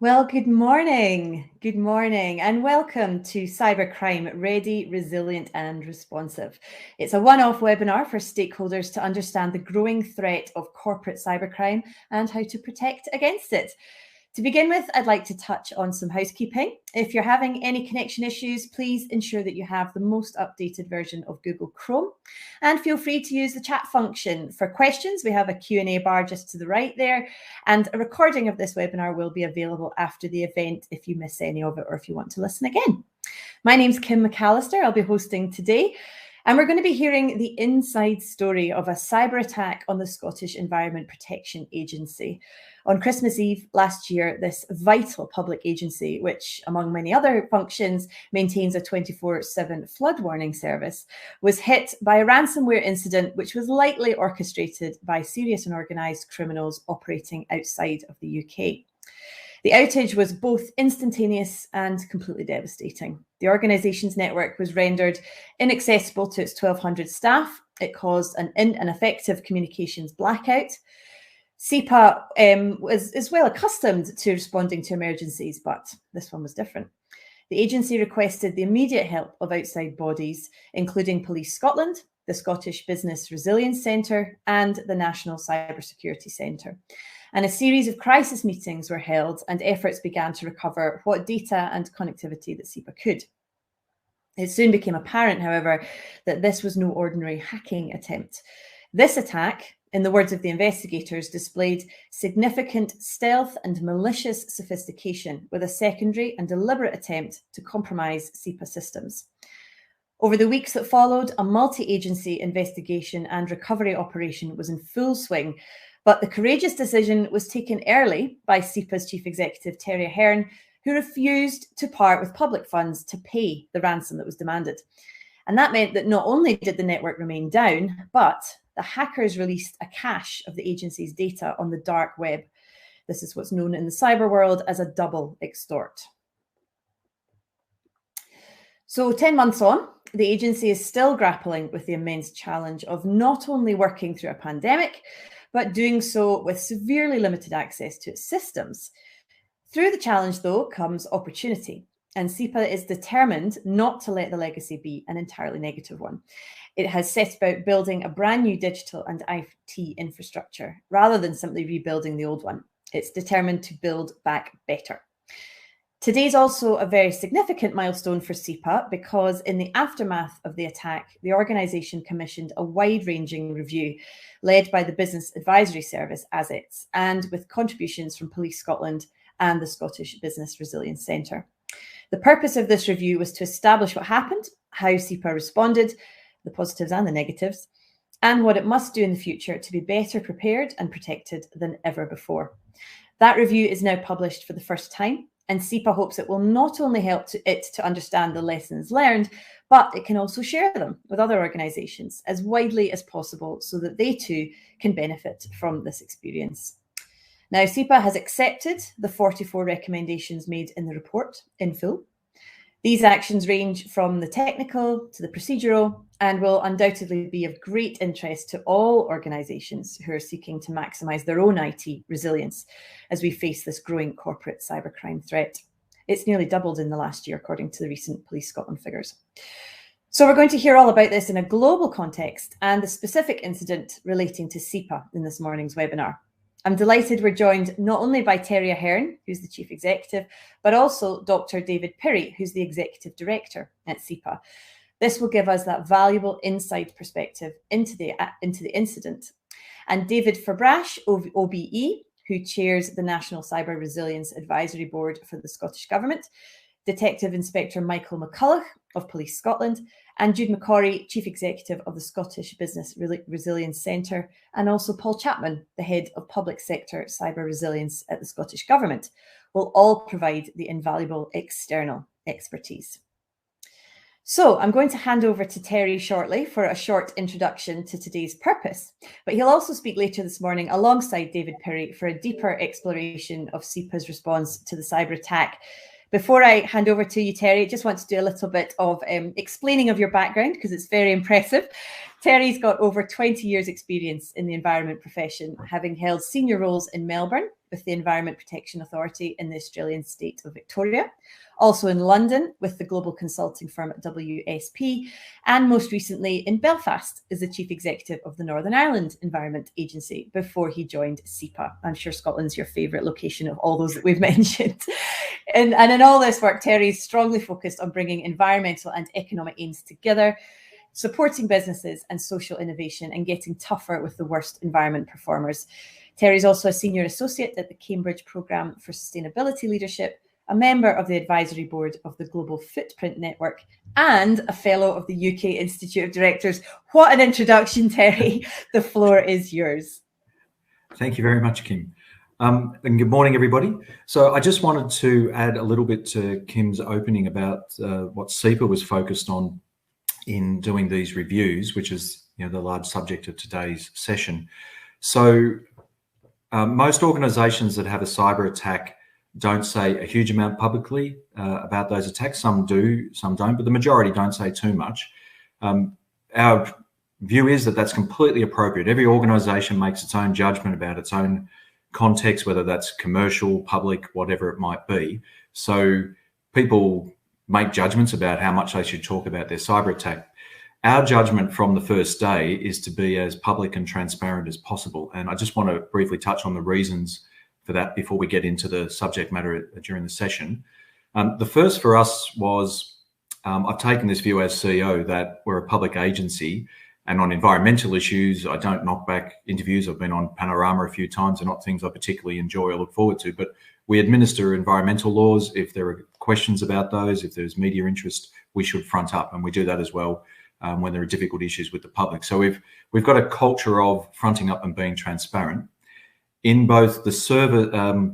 Well, good morning, and welcome to Cybercrime Ready, Resilient and Responsive. It's a one-off webinar for stakeholders to understand the growing threat of corporate cybercrime and how to protect against it. To begin with, I'd like to touch on some housekeeping. If you're having any connection issues, please ensure that you have the most updated version of Google Chrome, and feel free to use the chat function. For questions, we have a Q&A bar just to the right there, and a recording of this webinar will be available after the event if you miss any of it or if you want to listen again. My name's Kim McAllister. I'll be hosting today. And we're going to be hearing the inside story of a cyber attack on the Scottish Environment Protection Agency. On Christmas Eve last year, this vital public agency, which among many other functions maintains a 24/7 flood warning service, was hit by a ransomware incident which was likely orchestrated by serious and organised criminals operating outside of the UK. The outage was both instantaneous and completely devastating. The organisation's network was rendered inaccessible to its 1,200 staff. It caused an ineffective communications blackout. SEPA is well accustomed to responding to emergencies, but this one was different. The agency requested the immediate help of outside bodies, including Police Scotland, the Scottish Business Resilience Centre, and the National Cybersecurity Centre. And a series of crisis meetings were held and efforts began to recover what data and connectivity that SEPA could. It soon became apparent, however, that this was no ordinary hacking attempt. This attack, in the words of the investigators, displayed significant stealth and malicious sophistication with a secondary and deliberate attempt to compromise SEPA systems. Over the weeks that followed, a multi-agency investigation and recovery operation was in full swing, but the courageous decision was taken early by SEPA's Chief Executive, Terry Ahern, who refused to part with public funds to pay the ransom that was demanded. And that meant that not only did the network remain down, but the hackers released a cache of the agency's data on the dark web. This is what's known in the cyber world as a double extort. So 10 months on, the agency is still grappling with the immense challenge of not only working through a pandemic, but doing so with severely limited access to its systems. Through the challenge, though, comes opportunity, and SEPA is determined not to let the legacy be an entirely negative one. It has set about building a brand new digital and IT infrastructure, rather than simply rebuilding the old one. It's determined to build back better. Today's also a very significant milestone for SEPA because in the aftermath of the attack, the organisation commissioned a wide-ranging review led by the Business Advisory Service, ASITS, and with contributions from Police Scotland and the Scottish Business Resilience Centre. The purpose of this review was to establish what happened, how SEPA responded, the positives and the negatives, and what it must do in the future to be better prepared and protected than ever before. That review is now published for the first time, and SEPA hopes it will not only help it to understand the lessons learned, but it can also share them with other organisations as widely as possible so that they too can benefit from this experience. Now, SEPA has accepted the 44 recommendations made in the report in full. These actions range from the technical to the procedural and will undoubtedly be of great interest to all organisations who are seeking to maximise their own IT resilience as we face this growing corporate cybercrime threat. It's nearly doubled in the last year, according to the recent Police Scotland figures. So we're going to hear all about this in a global context and the specific incident relating to SEPA in this morning's webinar. I'm delighted we're joined not only by Terry Ahern, who's the Chief Executive, but also Dr. David Pirrie, who's the Executive Director at SEPA. This will give us that valuable inside perspective into the incident. And David Fabrash, OBE, who chairs the National Cyber Resilience Advisory Board for the Scottish Government, Detective Inspector Michael McCulloch of Police Scotland, and Jude McCorry, Chief Executive of the Scottish Business Resilience Centre, and also Paul Chapman, the Head of Public Sector Cyber Resilience at the Scottish Government, will all provide the invaluable external expertise. So I'm going to hand over to Terry shortly for a short introduction to today's purpose, but he'll also speak later this morning alongside David Pirrie for a deeper exploration of SEPA's response to the cyber attack, Before I hand over to you, Terry, I just want to do a little bit of explaining of your background, because it's very impressive. Terry's got over 20 years experience in the environment profession, having held senior roles in Melbourne with the Environment Protection Authority in the Australian state of Victoria, also in London with the global consulting firm WSP, and most recently in Belfast as the Chief Executive of the Northern Ireland Environment Agency before he joined SEPA. I'm sure Scotland's your favourite location of all those that we've mentioned. And in all this work, Terry's strongly focused on bringing environmental and economic aims together, supporting businesses and social innovation, and getting tougher with the worst environment performers. Terry's also a senior associate at the Cambridge Programme for Sustainability Leadership, a member of the advisory board of the Global Footprint Network, and a fellow of the UK Institute of Directors. What an introduction, Terry. The floor is yours. Thank you very much, Kim. And good morning, everybody. So I just wanted to add a little bit to Kim's opening about what SEPA was focused on in doing these reviews, which is the large subject of today's session. So most organisations that have a cyber attack don't say a huge amount publicly about those attacks. Some do, some don't, but the majority don't say too much. Our view is that that's completely appropriate. Every organisation makes its own judgment about its own context, whether that's commercial, public, whatever it might be. So people make judgments about how much they should talk about their cyber attack. Our judgment from the first day is to be as public and transparent as possible. And I just want to briefly touch on the reasons for that before we get into the subject matter during the session. The first for us was, I've taken this view as CEO that we're a public agency, and on environmental issues, I don't knock back interviews. I've been on Panorama a few times. They're not things I particularly enjoy or look forward to, but we administer environmental laws. If there are questions about those, if there's media interest, we should front up, and we do that as well when there are difficult issues with the public. So we've got a culture of fronting up and being transparent. In both the server,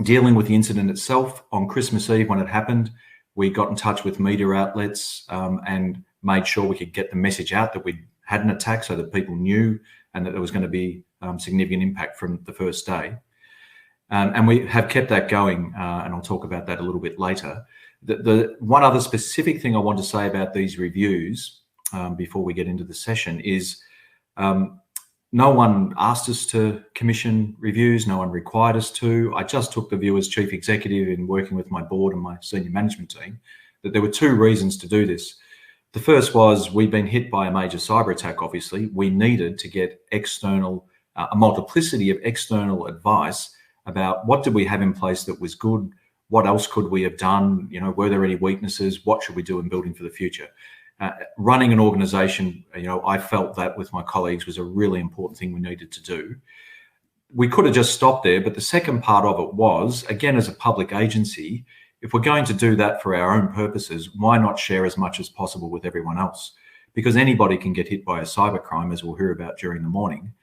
dealing with the incident itself on Christmas Eve when it happened, we got in touch with media outlets and made sure we could get the message out that we had an attack so that people knew and that there was going to be significant impact from the first day. And we have kept that going, and I'll talk about that a little bit later. The one other specific thing I want to say about these reviews before we get into the session is no one asked us to commission reviews. No one required us to. I just took the view as chief executive in working with my board and my senior management team that there were two reasons to do this. The first was we've been hit by a major cyber attack, obviously. We needed to get external, a multiplicity of external advice about what did we have in place that was good, what else could we have done, were there any weaknesses, what should we do in building for the future. Running an organisation, I felt that with my colleagues was a really important thing we needed to do. We could have just stopped there, but the second part of it was, again, as a public agency, if we're going to do that for our own purposes, why not share as much as possible with everyone else? Because anybody can get hit by a cybercrime, as we'll hear about during the morning.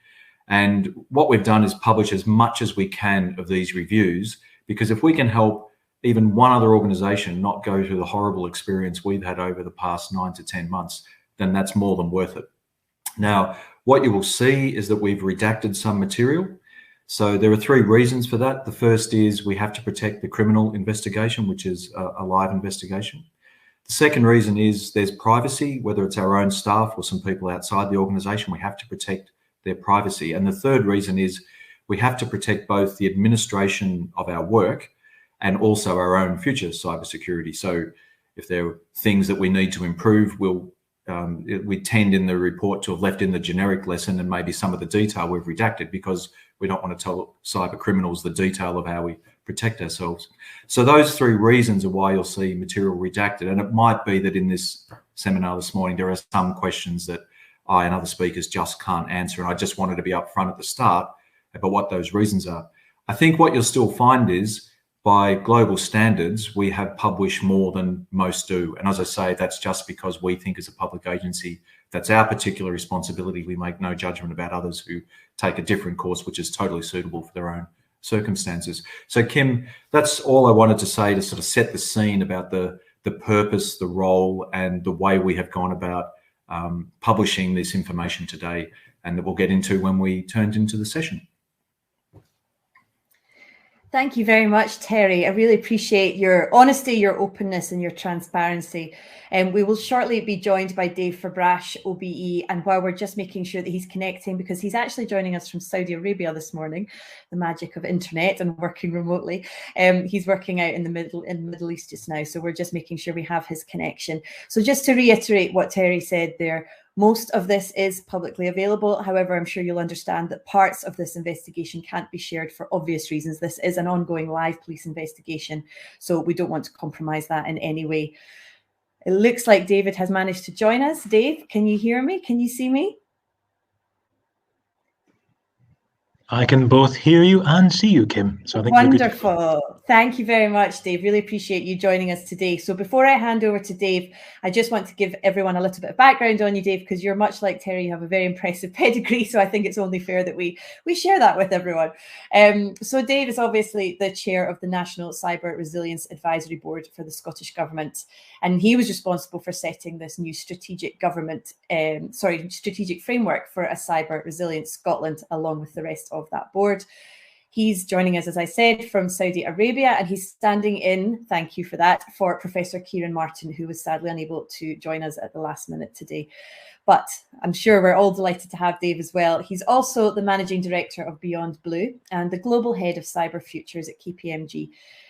And what we've done is publish as much as we can of these reviews, because if we can help even one other organisation not go through the horrible experience we've had over the past 9 to 10 months, then that's more than worth it. Now, what you will see is that we've redacted some material. So there are three reasons for that. The first is we have to protect the criminal investigation, which is a live investigation. The second reason is there's privacy, whether it's our own staff or some people outside the organisation, we have to protect their privacy. And the third reason is we have to protect both the administration of our work and also our own future cybersecurity. So if there are things that we need to improve, we tend in the report to have left in the generic lesson and maybe some of the detail we've redacted because we don't want to tell cyber criminals the detail of how we protect ourselves. So those three reasons are why you'll see material redacted. And it might be that in this seminar this morning, there are some questions that I and other speakers just can't answer. And I just wanted to be upfront at the start about what those reasons are. I think what you'll still find is by global standards, we have published more than most do. And as I say, that's just because we think as a public agency, that's our particular responsibility. We make no judgment about others who take a different course, which is totally suitable for their own circumstances. So Kim, that's all I wanted to say to sort of set the scene about the purpose, the role, and the way we have gone about publishing this information today, and that we'll get into when we turned into the session. Thank you very much, Terry. I really appreciate your honesty, your openness, and your transparency. And we will shortly be joined by Dave Fabrash, OBE. And while we're just making sure that he's connecting, because he's actually joining us from Saudi Arabia this morning, the magic of internet and working remotely. He's working out in the Middle East just now. So we're just making sure we have his connection. So just to reiterate what Terry said there, most of this is publicly available. However, I'm sure you'll understand that parts of this investigation can't be shared for obvious reasons. This is an ongoing live police investigation, so we don't want to compromise that in any way. It looks like David has managed to join us. Dave, can you hear me? Can you see me? I can both hear you and see you, Kim. So I think wonderful. Thank you very much, Dave. Really appreciate you joining us today. So before I hand over to Dave, I just want to give everyone a little bit of background on you, Dave, because you're much like Terry. You have a very impressive pedigree. So I think it's only fair that we share that with everyone. So Dave is obviously the chair of the National Cyber Resilience Advisory Board for the Scottish Government. And he was responsible for setting this new strategic framework for a cyber resilience Scotland, along with the rest of that board. He's joining us, as I said, from Saudi Arabia, and he's standing in, thank you for that, for Professor Kieran Martin, who was sadly unable to join us at the last minute today. But I'm sure we're all delighted to have Dave as well. He's also the managing director of Beyond Blue and the global head of cyber futures at KPMG.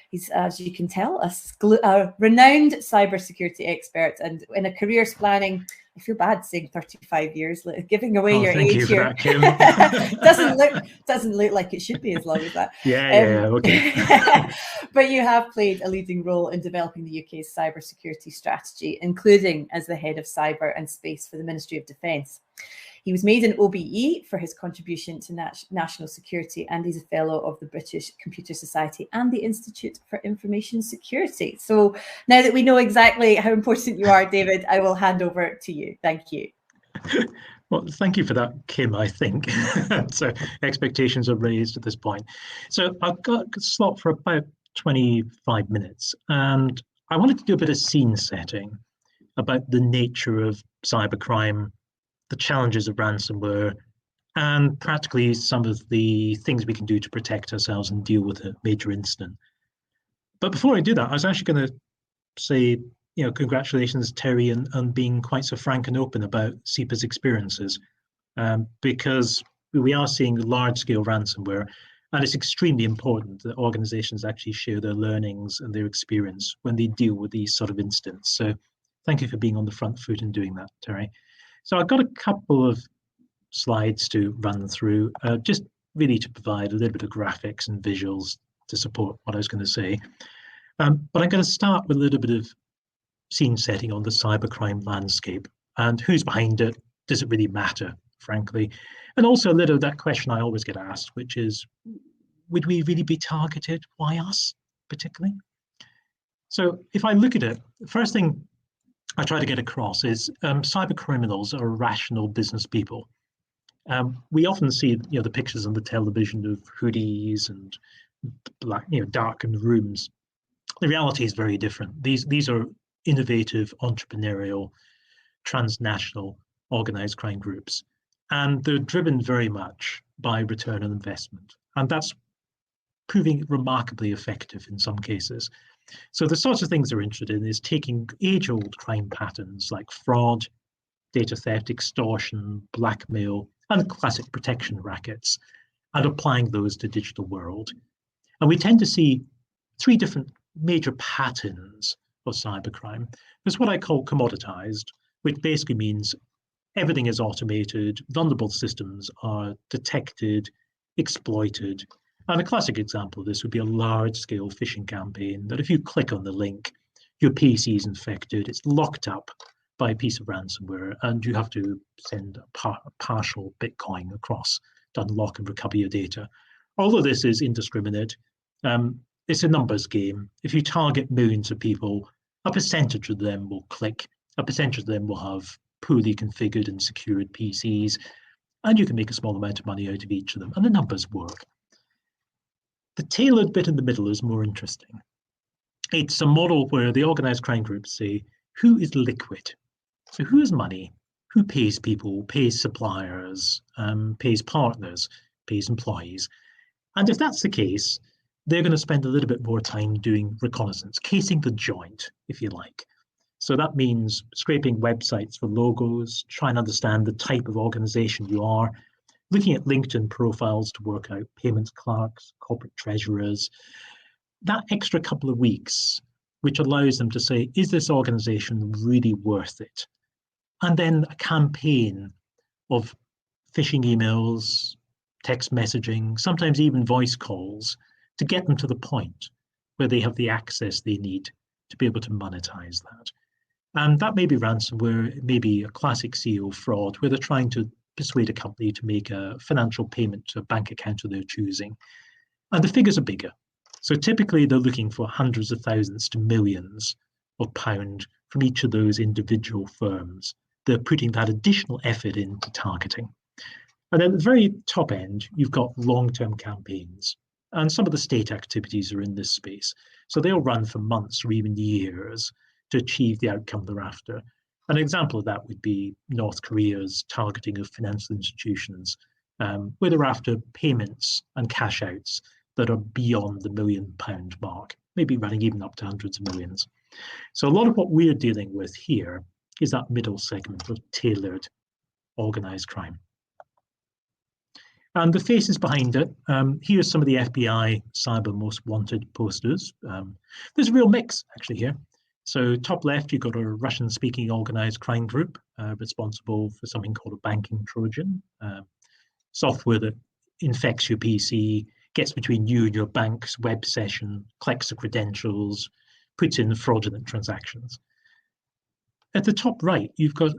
He's, as you can tell, a renowned cybersecurity expert, and in a career spanning, I feel bad saying 35 years, giving away your age here. Thank you for that, Kim. doesn't look like it should be as long as that. Okay. But you have played a leading role in developing the UK's cybersecurity strategy, including as the head of cyber and space for the Ministry of Defence. He was made an OBE for his contribution to national security, and he's a fellow of the British Computer Society and the Institute for Information Security. So now that we know exactly how important you are, David, I will hand over to you. Thank you. Well, thank you for that, Kim, I think. So expectations are raised at this point. So I've got a slot for about 25 minutes, and I wanted to do a bit of scene setting about the nature of cybercrime, the challenges of ransomware, and practically some of the things we can do to protect ourselves and deal with a major incident. But before I do that, I was actually going to say, congratulations, Terry, on being quite so frank and open about SEPA's experiences, because we are seeing large-scale ransomware, and it's extremely important that organizations actually share their learnings and their experience when they deal with these sort of incidents. So thank you for being on the front foot and doing that, Terry. So I've got a couple of slides to run through, just really to provide a little bit of graphics and visuals to support what I was going to say. But I'm going to start with a little bit of scene setting on the cybercrime landscape and who's behind it. Does it really matter, frankly? And also a little of that question I always get asked, which is, would we really be targeted? Why us, particularly? So if I look at it, the first thing I try to get across is cyber criminals are rational business people. We often see, the pictures on the television of hoodies and black, darkened rooms. The reality is very different. These are innovative, entrepreneurial, transnational, organized crime groups, and they're driven very much by return on investment, and that's proving remarkably effective in some cases. So the sorts of things they're interested in is taking age-old crime patterns like fraud, data theft, extortion, blackmail, and classic protection rackets, and applying those to digital world. And we tend to see three different major patterns of cybercrime. There's what I call commoditized, which basically means everything is automated, vulnerable systems are detected, exploited. And a classic example of this would be a large-scale phishing campaign that if you click on the link, your PC is infected, it's locked up by a piece of ransomware, and you have to send a partial Bitcoin across to unlock and recover your data. Although this is indiscriminate, it's a numbers game. If you target millions of people, a percentage of them will click, a percentage of them will have poorly configured and secured PCs, and you can make a small amount of money out of each of them, and the numbers work. The tailored bit in the middle is more interesting. It's a model where the organized crime groups say, who is liquid? So who has money? Who pays people, pays suppliers, pays partners, pays employees? And if that's the case, they're going to spend a little bit more time doing reconnaissance, casing the joint, if you like. So that means scraping websites for logos, trying to understand the type of organization you are, looking at LinkedIn profiles to work out payments clerks, corporate treasurers. That extra couple of weeks, which allows them to say, is this organization really worth it? And then a campaign of phishing emails, text messaging, sometimes even voice calls, to get them to the point where they have the access they need to be able to monetize that. And that may be ransomware, it may be a classic CEO fraud, where they're trying to persuade a company to make a financial payment to a bank account of their choosing. And the figures are bigger. So typically they're looking for hundreds of thousands to millions of pounds from each of those individual firms. They're putting that additional effort into targeting. And then at the very top end, you've got long-term campaigns. And some of the state activities are in this space. So they'll run for months or even years to achieve the outcome they're after. An example of that would be North Korea's targeting of financial institutions, where they're after payments and cash outs that are beyond the £1 million mark, maybe running even up to hundreds of millions. So a lot of what we're dealing with here is that middle segment of tailored organized crime. And the faces behind it, here's some of the FBI cyber most wanted posters. There's a real mix actually here. So top left, you've got a Russian-speaking organized crime group responsible for something called a banking Trojan, software that infects your PC, gets between you and your bank's web session, collects the credentials, puts in fraudulent transactions. At the top right, you've got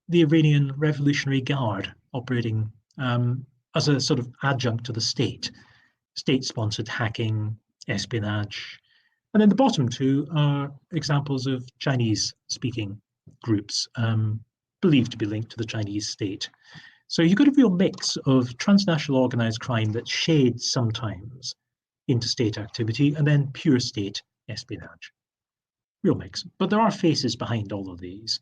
the Iranian Revolutionary Guard operating as a sort of adjunct to the state, state-sponsored hacking, espionage. And then the bottom two are examples of Chinese-speaking groups believed to be linked to the Chinese state. So you've got a real mix of transnational organized crime that's shades sometimes into state activity and then pure state espionage. Real mix. But there are faces behind all of these.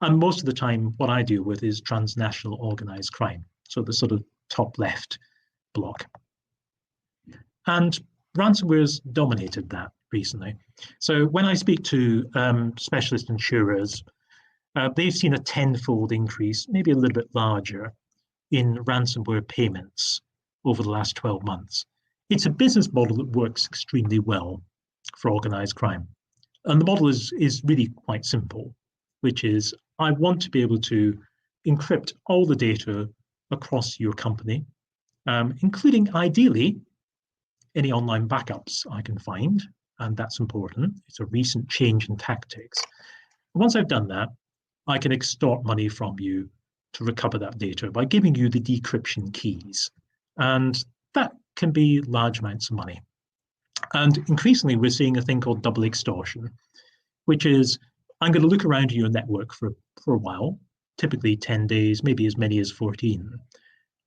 And most of the time, what I deal with is transnational organized crime. So the sort of top left block. And ransomware's dominated that recently. So when I speak to specialist insurers, they've seen a tenfold increase, maybe a little bit larger, in ransomware payments over the last 12 months. It's a business model that works extremely well for organized crime. And the model is really quite simple, which is I want to be able to encrypt all the data across your company, including ideally any online backups I can find, and that's important. It's a recent change in tactics. Once I've done that, I can extort money from you to recover that data by giving you the decryption keys. And that can be large amounts of money. And increasingly, we're seeing a thing called double extortion, which is I'm going to look around your network for a while, typically 10 days, maybe as many as 14.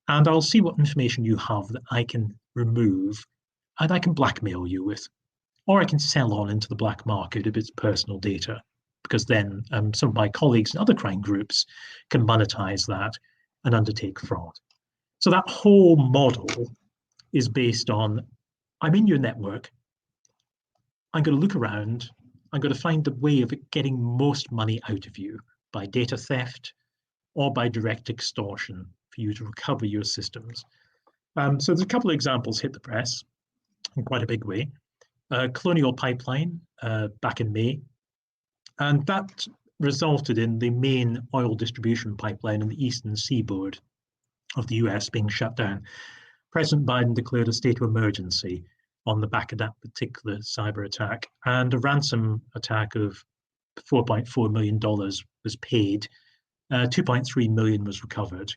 And I'll see what information you have that I can remove and I can blackmail you with. Or I can sell on into the black market if it's personal data, because then some of my colleagues in other crime groups can monetize that and undertake fraud. So that whole model is based on, I'm in your network, I'm going to look around, I'm going to find the way of getting most money out of you by data theft or by direct extortion for you to recover your systems. So there's a couple of examples hit the press in quite a big way. Colonial Pipeline back in May, and that resulted in the main oil distribution pipeline in the eastern seaboard of the US being shut down. President Biden declared a state of emergency on the back of that particular cyber attack, and a ransom attack of $4.4 million was paid, 2.3 million was recovered.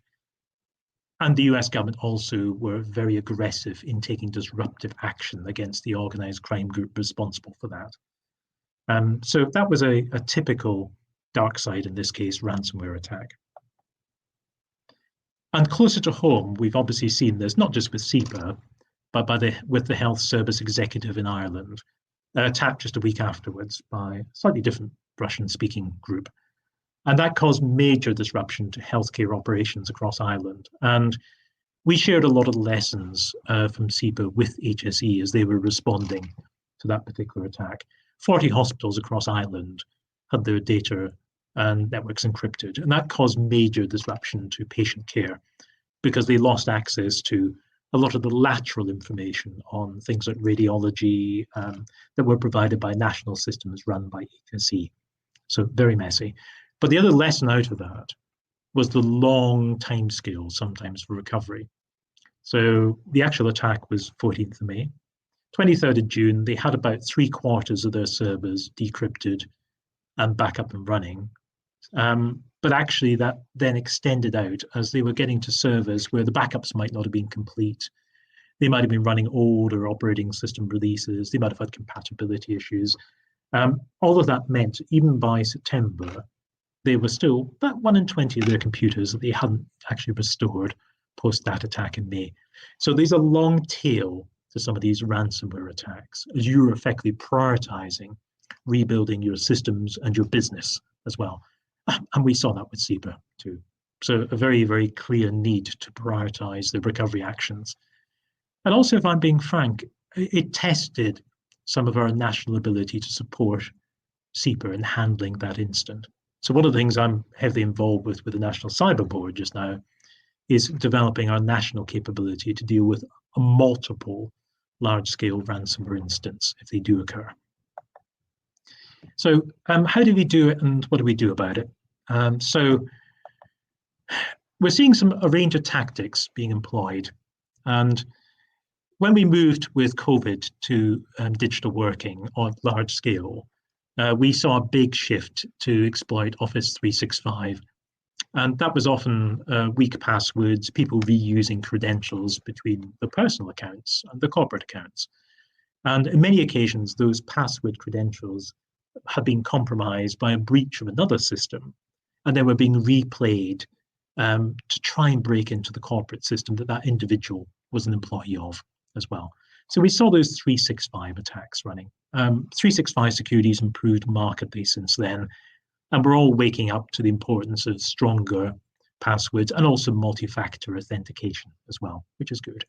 And the US government also were very aggressive in taking disruptive action against the organized crime group responsible for that. So that was a typical dark side, in this case, ransomware attack. And closer to home, we've obviously seen this, not just with SEPA, but with the health service executive in Ireland, attacked just a week afterwards by a slightly different Russian-speaking group. And that caused major disruption to healthcare operations across Ireland. And we shared a lot of lessons from SEPA with HSE as they were responding to that particular attack. 40 hospitals across Ireland had their data and networks encrypted, and that caused major disruption to patient care because they lost access to a lot of the lateral information on things like radiology that were provided by national systems run by HSE. So very messy. But the other lesson out of that was the long time scale sometimes for recovery. So the actual attack was 14th of May. 23rd of June, they had about 3/4 of their servers decrypted and back up and running. But actually that then extended out as they were getting to servers where the backups might not have been complete. They might have been running older operating system releases. They might have had compatibility issues. All of that meant even by September, they were still about 1 in 20 of their computers that they hadn't actually restored post that attack in May. So there's a long tail to some of these ransomware attacks as you're effectively prioritizing rebuilding your systems and your business as well. And we saw that with SEPA too. So a very, very clear need to prioritize the recovery actions. And also, if I'm being frank, it tested some of our national ability to support SEPA in handling that incident. So one of the things I'm heavily involved with the National Cyber Board just now is developing our national capability to deal with a multiple large-scale ransomware incidents if they do occur. So how do we do it and what do we do about it? So we're seeing a range of tactics being employed. And when we moved with COVID to digital working on large scale, we saw a big shift to exploit Office 365. And that was often weak passwords, people reusing credentials between the personal accounts and the corporate accounts. And in many occasions, those password credentials had been compromised by a breach of another system, and then were being replayed to try and break into the corporate system that individual was an employee of as well. So we saw those 365 attacks running. 365 security has improved markedly since then, and we're all waking up to the importance of stronger passwords and also multi-factor authentication as well, which is good.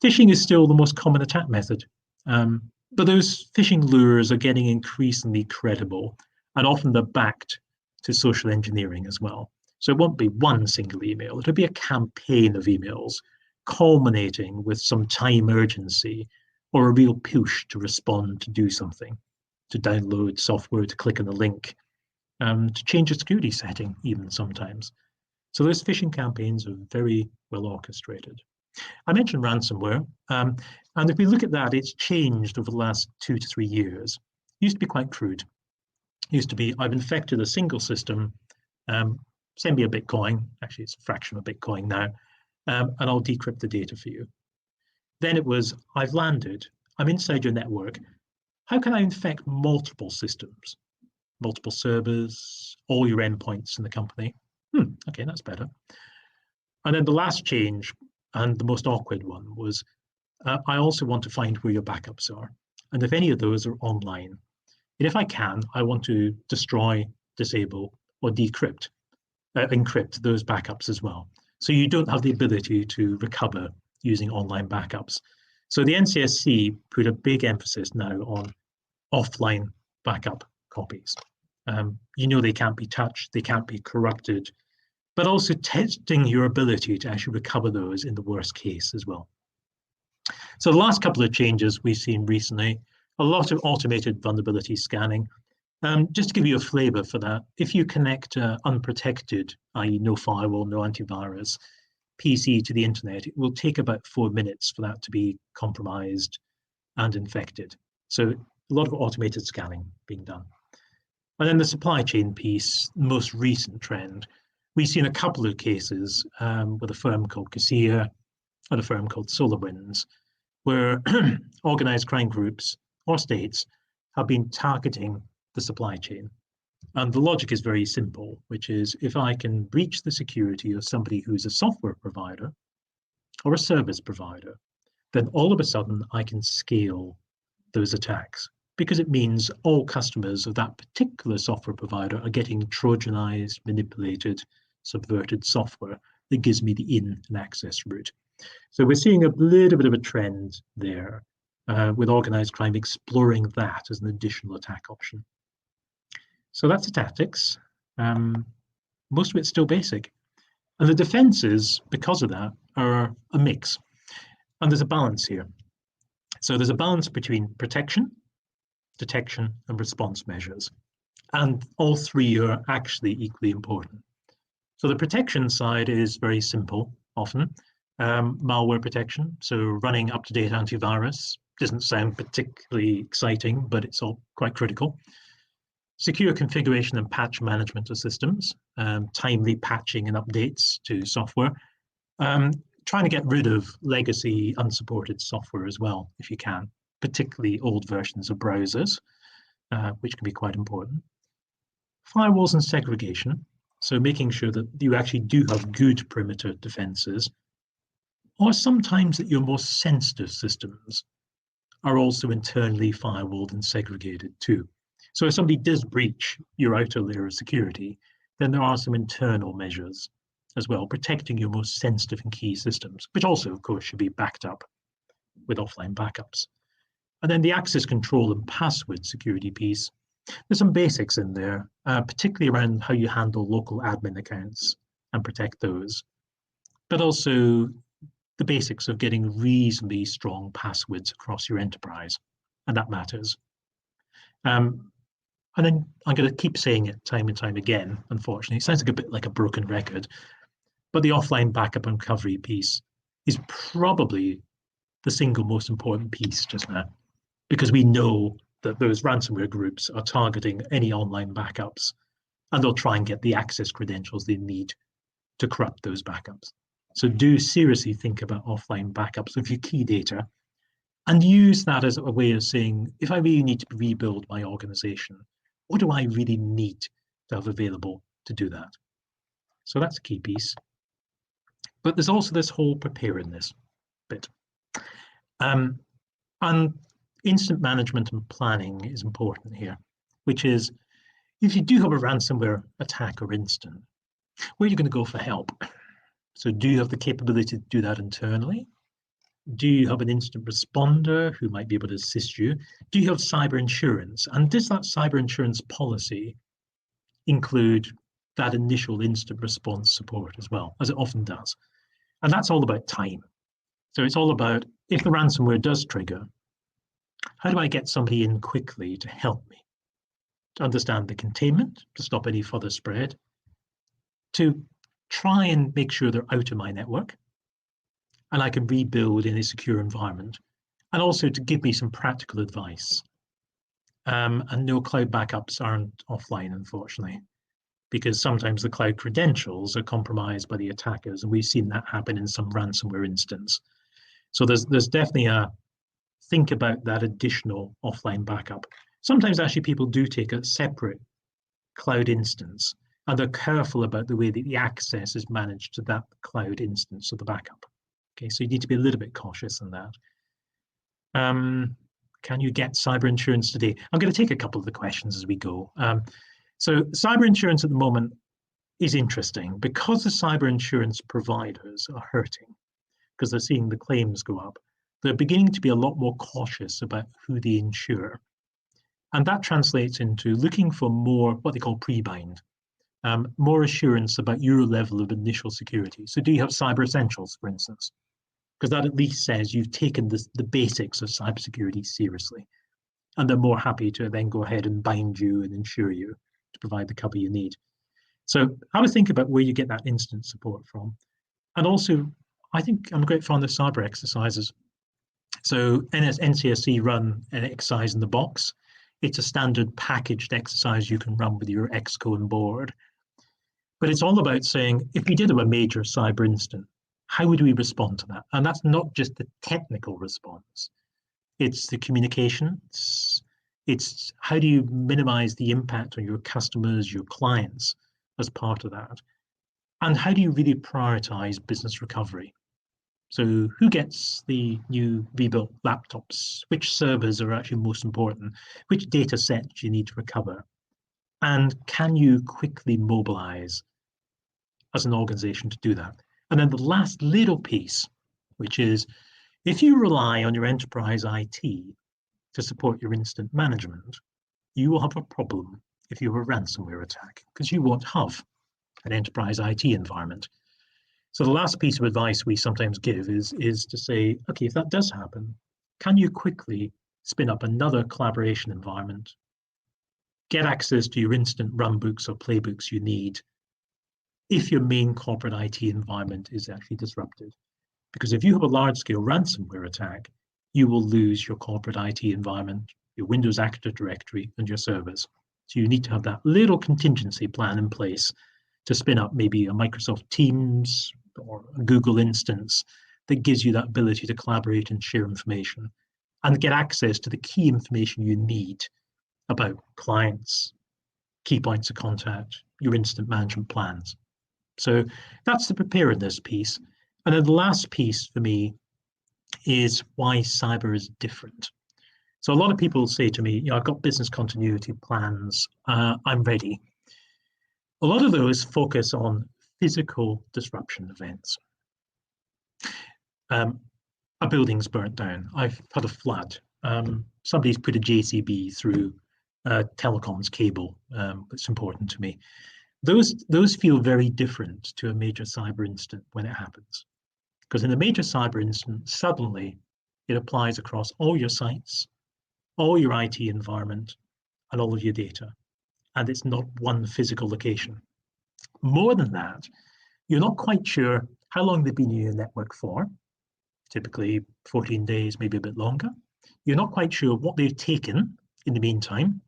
Phishing is still the most common attack method. But those phishing lures are getting increasingly credible, and often they're backed to social engineering as well. So it won't be one single email, it'll be a campaign of emails culminating with some time urgency or a real push to respond, to do something, to download software, to click on a link, to change a security setting even sometimes. So those phishing campaigns are very well orchestrated. I mentioned ransomware, and if we look at that, it's changed over the last 2 to 3 years. It used to be quite crude. It used to be, I've infected a single system, send me a Bitcoin, actually it's a fraction of a Bitcoin now, and I'll decrypt the data for you. Then it was, I've landed, I'm inside your network, how can I infect multiple systems, multiple servers, all your endpoints in the company? Okay, that's better. And then the last change, and the most awkward one, was I also want to find where your backups are, and if any of those are online. And if I can, I want to destroy, disable, or decrypt, encrypt those backups as well. So you don't have the ability to recover using online backups. So the NCSC put a big emphasis now on offline backup copies. You know they can't be touched, they can't be corrupted, but also testing your ability to actually recover those in the worst case as well. So the last couple of changes we've seen recently, a lot of automated vulnerability scanning. Just to give you a flavor for that, if you connect unprotected, i.e. no firewall, no antivirus, PC to the internet, it will take about 4 minutes for that to be compromised and infected. So a lot of automated scanning being done. And then the supply chain piece, most recent trend, we've seen a couple of cases with a firm called Cassia and a firm called SolarWinds, where organized crime groups or states have been targeting the supply chain. And the logic is very simple, which is if I can breach the security of somebody who's a software provider or a service provider, then all of a sudden I can scale those attacks, because it means all customers of that particular software provider are getting Trojanized, manipulated, subverted software that gives me the in and access route. So we're seeing a little bit of a trend there with organized crime exploring that as an additional attack option. So that's the tactics. Most of it's still basic. And the defenses, because of that, are a mix. And there's a balance here. So there's a balance between protection, detection, and response measures. And all three are actually equally important. So the protection side is very simple, often. Malware protection, so running up-to-date antivirus doesn't sound particularly exciting, but it's all quite critical. Secure configuration and patch management of systems, timely patching and updates to software, trying to get rid of legacy unsupported software as well, if you can, particularly old versions of browsers, which can be quite important. Firewalls and segregation, so making sure that you actually do have good perimeter defenses, or sometimes that your most sensitive systems are also internally firewalled and segregated too. So if somebody does breach your outer layer of security, then there are some internal measures as well, protecting your most sensitive and key systems, which also, of course, should be backed up with offline backups. And then the access control and password security piece, there's some basics in there, particularly around how you handle local admin accounts and protect those, but also the basics of getting reasonably strong passwords across your enterprise, and that matters. And then I'm going to keep saying it time and time again, unfortunately. It sounds like a bit like a broken record, but the offline backup and recovery piece is probably the single most important piece just now, because we know that those ransomware groups are targeting any online backups, and they'll try and get the access credentials they need to corrupt those backups. So do seriously think about offline backups of your key data, and use that as a way of saying, if I really need to rebuild my organization, what do I really need to have available to do that? So that's a key piece. But there's also this whole preparedness bit. And incident management and planning is important here, which is, if you do have a ransomware attack or incident, where are you going to go for help? So do you have the capability to do that internally? Do you have an incident responder who might be able to assist you? Do you have cyber insurance? And does that cyber insurance policy include that initial incident response support as well, as it often does? And that's all about time. So it's all about, if the ransomware does trigger, how do I get somebody in quickly to help me? To understand the containment, to stop any further spread, to try and make sure they're out of my network, and I can rebuild in a secure environment, and also to give me some practical advice. And no, cloud backups aren't offline, unfortunately, because sometimes the cloud credentials are compromised by the attackers, and we've seen that happen in some ransomware instance. So there's definitely a think about that additional offline backup. Sometimes actually people do take a separate cloud instance, and they're careful about the way that the access is managed to that cloud instance of the backup. Okay, so you need to be a little bit cautious in that. Can you get cyber insurance today? I'm going to take a couple of the questions as we go. So cyber insurance at the moment is interesting because the cyber insurance providers are hurting because they're seeing the claims go up. They're beginning to be a lot more cautious about who they insure. And that translates into looking for more what they call pre-bind, more assurance about your level of initial security. So do you have cyber essentials, for instance? Because that at least says you've taken the basics of cybersecurity seriously. And they're more happy to then go ahead and bind you and insure you to provide the cover you need. So have a think about where you get that instant support from. And also, I think I'm a great fan of cyber exercises. So NCSC run an exercise in the box. It's a standard packaged exercise you can run with your exco and board. But it's all about saying, if we did have a major cyber incident, how would we respond to that? And that's not just the technical response. It's the communications. It's how do you minimize the impact on your customers, your clients as part of that? And how do you really prioritize business recovery? So who gets the new rebuilt laptops? Which servers are actually most important? Which data sets do you need to recover? And can you quickly mobilize as an organization to do that? And then the last little piece, which is if you rely on your enterprise IT to support your incident management, you will have a problem if you have a ransomware attack, because you won't have an enterprise IT environment. So the last piece of advice we sometimes give is to say, okay, if that does happen, can you quickly spin up another collaboration environment, get access to your instant runbooks or playbooks you need if your main corporate IT environment is actually disrupted? Because if you have a large-scale ransomware attack, you will lose your corporate IT environment, your Windows Active Directory, and your servers. So you need to have that little contingency plan in place to spin up maybe a Microsoft Teams or a Google instance that gives you that ability to collaborate and share information and get access to the key information you need about clients, key points of contact, your incident management plans. So that's the preparedness piece. And then the last piece for me is why cyber is different. So a lot of people say to me, I've got business continuity plans, I'm ready. A lot of those focus on physical disruption events. A building's burnt down. I've had a flood. Somebody's put a JCB through a telecoms cable. It's important to me. Those feel very different to a major cyber incident when it happens. Because in a major cyber incident, suddenly it applies across all your sites, all your IT environment, and all of your data. And it's not one physical location. More than that, you're not quite sure how long they've been in your network for, typically 14 days, maybe a bit longer. You're not quite sure what they've taken in the meantime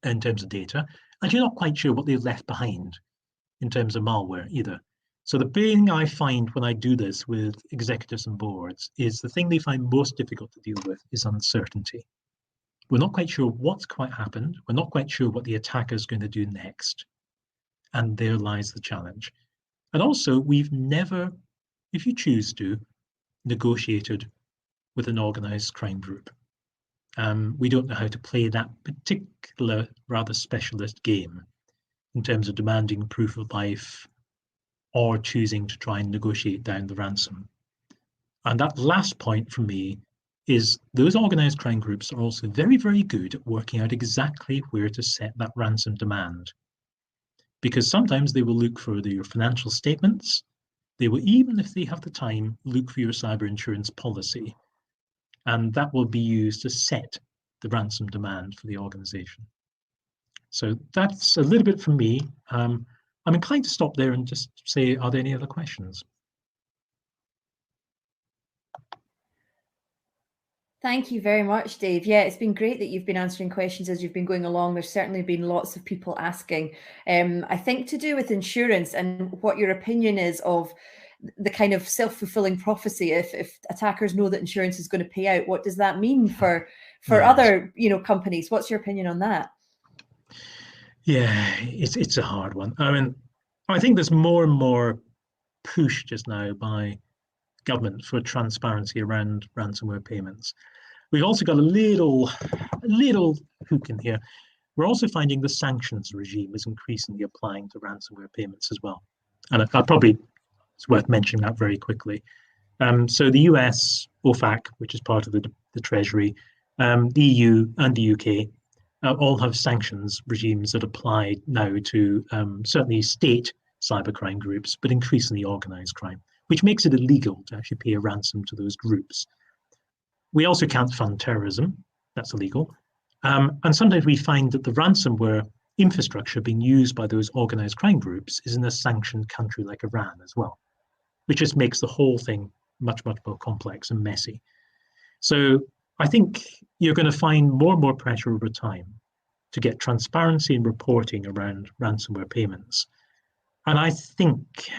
in terms of data, and you're not quite sure what they've left behind in terms of malware either. So the thing I find when I do this with executives and boards is the thing they find most difficult to deal with is uncertainty. We're not quite sure what's quite happened. We're not quite sure what the attacker is going to do next. And there lies the challenge. And also, we've never, if you choose to, negotiated with an organized crime group. We don't know how to play that particular, rather specialist game in terms of demanding proof of life or choosing to try and negotiate down the ransom. And that last point for me is those organized crime groups are also very, very good at working out exactly where to set that ransom demand. Because sometimes they will look for your financial statements. They will, even if they have the time, look for your cyber insurance policy. And that will be used to set the ransom demand for the organization. So that's a little bit from me. I'm inclined to stop there and just say, are there any other questions? Thank you very much, Dave. Yeah, it's been great that you've been answering questions as you've been going along. There's certainly been lots of people asking. I think to do with insurance and what your opinion is of the kind of self-fulfilling prophecy. If attackers know that insurance is going to pay out, what does that mean for other companies? What's your opinion on that? Yeah, it's a hard one. I mean, I think there's more and more push just now by government for transparency around ransomware payments. We've also got a little hook in here. We're also finding the sanctions regime is increasingly applying to ransomware payments as well. And it's worth mentioning that very quickly. So the US OFAC, which is part of the Treasury, the EU and the UK all have sanctions regimes that apply now to certainly state cybercrime groups, but increasingly organized crime, which makes it illegal to actually pay a ransom to those groups. We also can't fund terrorism. That's illegal. And sometimes we find that the ransomware infrastructure being used by those organized crime groups is in a sanctioned country like Iran as well, which just makes the whole thing much, much more complex and messy. So I think you're going to find more and more pressure over time to get transparency and reporting around ransomware payments. And I think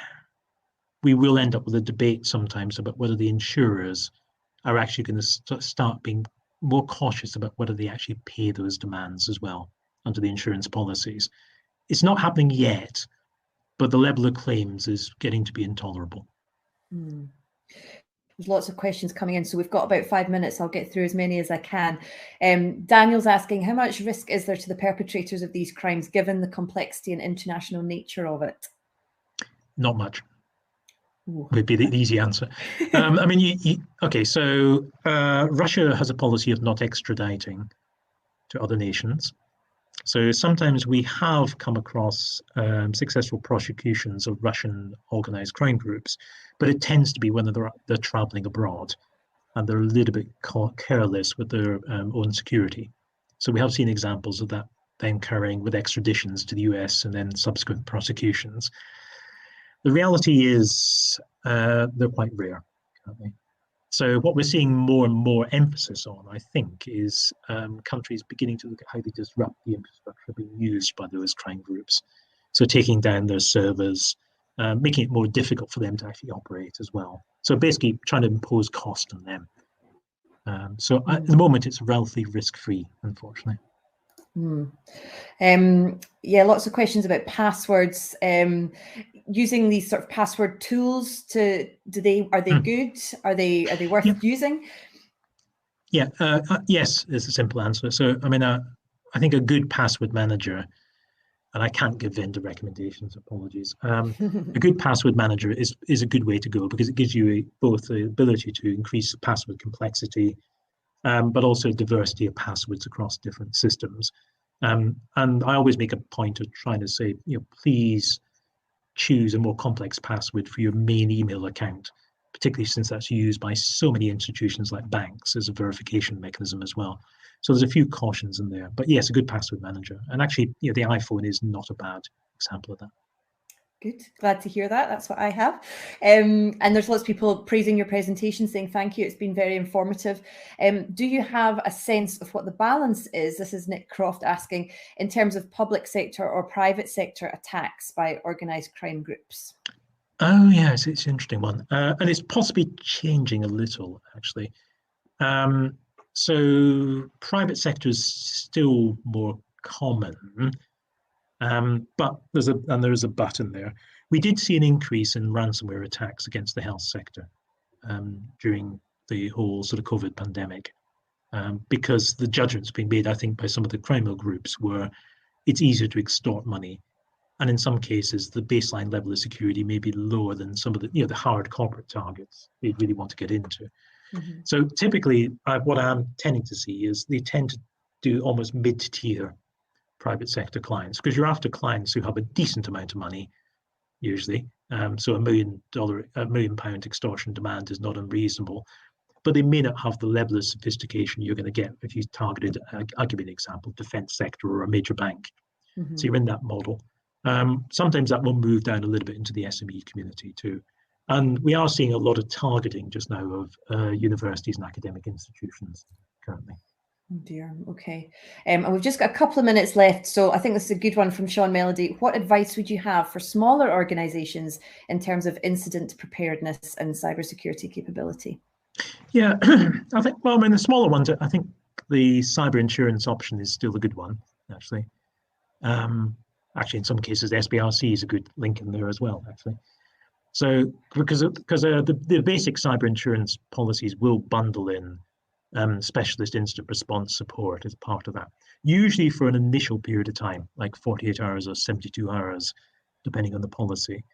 we will end up with a debate sometimes about whether the insurers are actually going to start being more cautious about whether they actually pay those demands as well under the insurance policies. It's not happening yet, but the level of claims is getting to be intolerable. There's lots of questions coming in, so we've got about 5 minutes. I'll get through as many as I can. Daniel's asking, how much risk is there to the perpetrators of these crimes given the complexity and international nature of it? Not much. would be the easy answer. I mean, okay, so Russia has a policy of not extraditing to other nations. So sometimes we have come across successful prosecutions of Russian organized crime groups, but it tends to be when they're traveling abroad and they're a little bit careless with their own security. So we have seen examples of that then occurring with extraditions to the US and then subsequent prosecutions. The reality is they're quite rare, currently. So what we're seeing more and more emphasis on, I think, is countries beginning to look at how they disrupt the infrastructure being used by those crime groups. So taking down their servers, making it more difficult for them to actually operate as well. So basically trying to impose cost on them. So at the moment, it's relatively risk-free, unfortunately. Yeah, lots of questions about passwords. Using these sort of password tools, are they good? Are they worth using? Yeah, yes is the simple answer. So I mean, I think a good password manager, and I can't give vendor recommendations, apologies. A good password manager is a good way to go because it gives you both the ability to increase password complexity, but also diversity of passwords across different systems. And I always make a point of trying to say, please choose a more complex password for your main email account, particularly since that's used by so many institutions like banks as a verification mechanism as well. So there's a few cautions in there, but yes, a good password manager. And actually, the iPhone is not a bad example of that. Good. Glad to hear that. That's what I have. And there's lots of people praising your presentation, saying thank you. It's been very informative. Do you have a sense of what the balance is? This is Nick Croft asking, in terms of public sector or private sector attacks by organised crime groups? Oh, yes, it's an interesting one. And it's possibly changing a little, actually. So private sector is still more common. But there is a but in there. We did see an increase in ransomware attacks against the health sector during the whole sort of COVID pandemic, because the judgments being made, I think, by some of the criminal groups were it's easier to extort money, and in some cases, the baseline level of security may be lower than some of the the hard corporate targets they really want to get into. So typically, what I'm tending to see is they tend to do almost mid-tier private sector clients, because you're after clients who have a decent amount of money, usually. So £1 million extortion demand is not unreasonable, but they may not have the level of sophistication you're going to get if you targeted, I'll give you an example, defense sector or a major bank. So you're in that model. Sometimes that will move down a little bit into the SME community too. And we are seeing a lot of targeting just now of universities and academic institutions currently. Oh dear. Okay. And we've just got a couple of minutes left. So I think this is a good one from Sean Melody. What advice would you have for smaller organizations in terms of incident preparedness and cybersecurity capability? Yeah, I think, well, I mean, the smaller ones, I think the cyber insurance option is still a good one, actually. Actually, in some cases, SBRC is a good link in there as well, actually. So because the basic cyber insurance policies will bundle in specialist incident response support as part of that, usually for an initial period of time, like 48 hours or 72 hours, depending on the policy.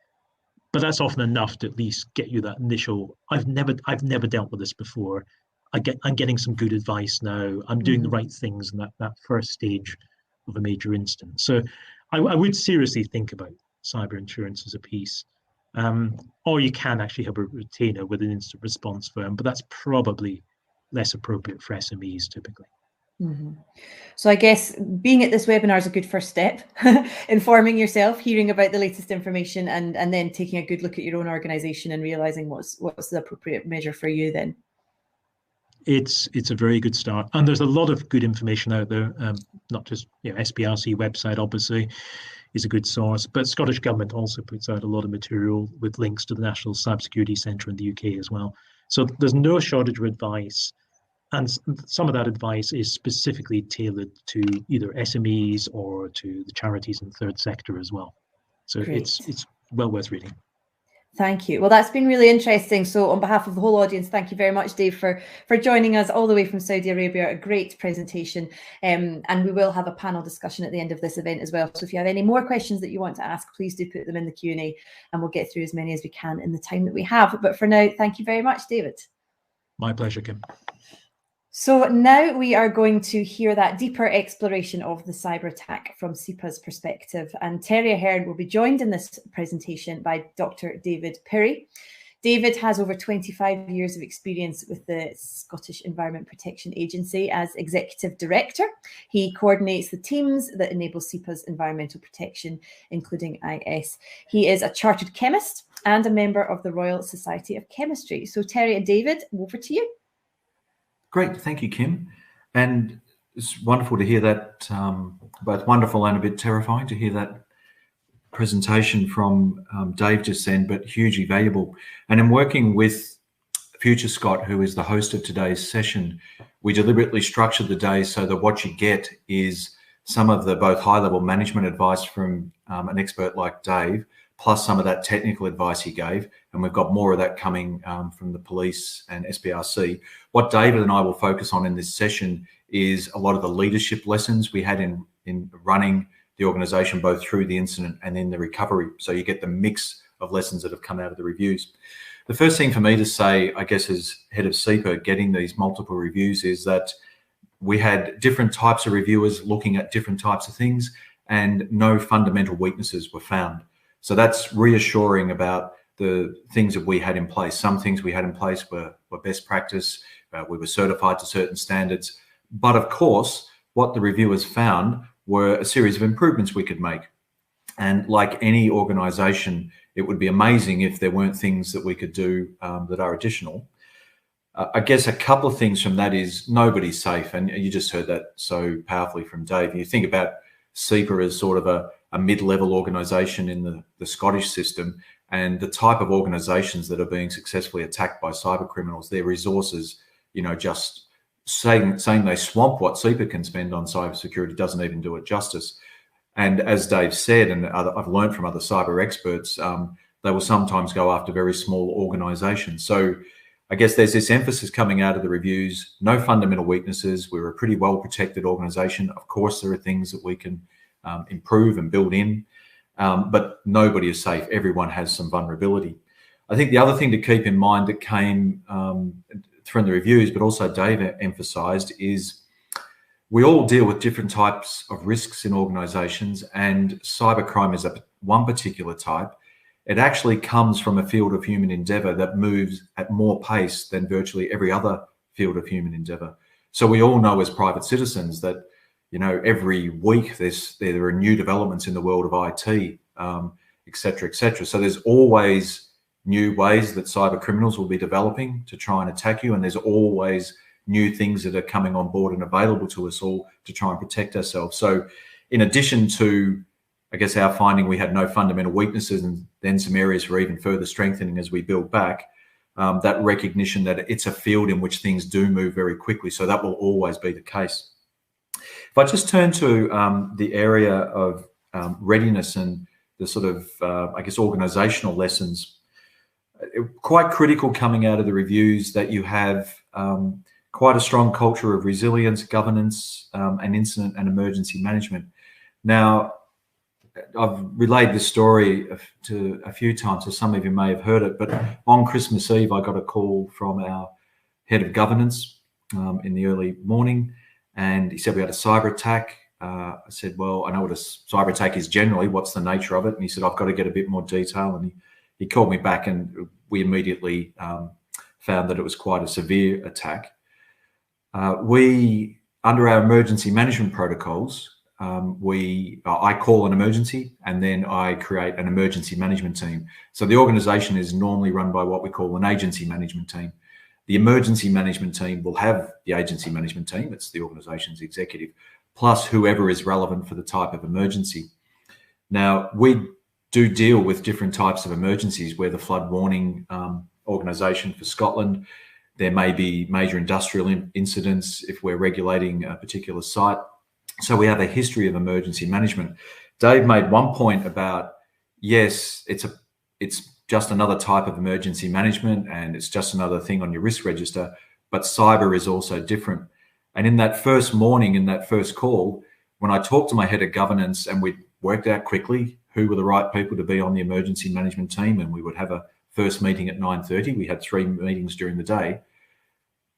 But that's often enough to at least get you that initial, I've never dealt with this before. I'm getting some good advice now. I'm doing the right things in that first stage of a major incident. So I would seriously think about cyber insurance as a piece. Or you can actually have a retainer with an instant response firm, but that's probably less appropriate for SMEs typically. So I guess being at this webinar is a good first step, informing yourself, hearing about the latest information, and then taking a good look at your own organization and realizing what's the appropriate measure for you then. It's a very good start, and there's a lot of good information out there. Not just SPRC website obviously is a good source, but Scottish Government also puts out a lot of material with links to the National Cybersecurity Centre in the UK as well. So there's no shortage of advice, and some of that advice is specifically tailored to either SMEs or to the charities and third sector as well. So it's well worth reading. Thank you. Well, that's been really interesting. So on behalf of the whole audience, thank you very much, Dave, for joining us all the way from Saudi Arabia. A great presentation. And we will have a panel discussion at the end of this event as well. So if you have any more questions that you want to ask, please do put them in the Q&A and we'll get through as many as we can in the time that we have. But for now, thank you very much, David. My pleasure, Kim. So now we are going to hear that deeper exploration of the cyber attack from SEPA's perspective. And Terry Ahern will be joined in this presentation by Dr. David Pirrie. David has over 25 years of experience with the Scottish Environment Protection Agency as Executive Director. He coordinates the teams that enable SEPA's environmental protection, including IS. He is a chartered chemist and a member of the Royal Society of Chemistry. So Terry and David, over to you. Great, thank you, Kim. And it's wonderful to hear that, both wonderful and a bit terrifying to hear that presentation from Dave just then, but hugely valuable. And in working with Future Scott, who is the host of today's session, we deliberately structured the day so that what you get is some of the both high-level management advice from an expert like Dave, plus some of that technical advice he gave. And we've got more of that coming from the police and SPRC. What David and I will focus on in this session is a lot of the leadership lessons we had in running the organisation, both through the incident and in the recovery. So you get the mix of lessons that have come out of the reviews. The first thing for me to say, I guess, as head of SEPA, getting these multiple reviews, is that we had different types of reviewers looking at different types of things and no fundamental weaknesses were found. So that's reassuring about the things that we had in place. Some things we had in place were best practice. We were certified to certain standards. But of course, what the reviewers found were a series of improvements we could make. And like any organisation, it would be amazing if there weren't things that we could do that are additional. I guess a couple of things from that is nobody's safe. And you just heard that so powerfully from Dave. You think about SEPA as sort of a mid-level organisation in the Scottish system, and the type of organisations that are being successfully attacked by cyber criminals, their resources, just saying they swamp what SEPA can spend on cybersecurity doesn't even do it justice. And as Dave said, and I've learned from other cyber experts, they will sometimes go after very small organisations. So I guess there's this emphasis coming out of the reviews, no fundamental weaknesses. We're a pretty well-protected organisation. Of course, there are things that we can improve and build in, but nobody is safe. Everyone has some vulnerability. I think the other thing to keep in mind that came from the reviews, but also Dave emphasised, is we all deal with different types of risks in organisations, and cybercrime is one particular type. It actually comes from a field of human endeavour that moves at more pace than virtually every other field of human endeavour. So we all know as private citizens that every week there are new developments in the world of IT, et cetera, et cetera. So there's always new ways that cyber criminals will be developing to try and attack you. And there's always new things that are coming on board and available to us all to try and protect ourselves. So in addition to, I guess, our finding we had no fundamental weaknesses and then some areas for even further strengthening as we build back, that recognition that it's a field in which things do move very quickly. So that will always be the case. If I just turn to the area of readiness and the sort of, I guess, organisational lessons, quite critical coming out of the reviews that you have quite a strong culture of resilience, governance, and incident and emergency management. Now, I've relayed this story to a few times, so some of you may have heard it, but on Christmas Eve, I got a call from our head of governance in the early morning. And he said, we had a cyber attack. I said, well, I know what a cyber attack is generally. What's the nature of it? And he said, I've got to get a bit more detail. And he called me back, and we immediately found that it was quite a severe attack. We, under our emergency management protocols, I call an emergency and then I create an emergency management team. So the organisation is normally run by what we call an agency management team. The emergency management team will have the agency management team, it's the organisation's executive, plus whoever is relevant for the type of emergency. Now, we do deal with different types of emergencies. We're the flood warning organisation for Scotland. There may be major industrial incidents if we're regulating a particular site. So we have a history of emergency management. Dave made one point about, yes, it's just another type of emergency management, and it's just another thing on your risk register, but cyber is also different. And in that first morning, in that first call, when I talked to my head of governance and we worked out quickly who were the right people to be on the emergency management team, and we would have a first meeting at 9:30. We had 3 meetings during the day.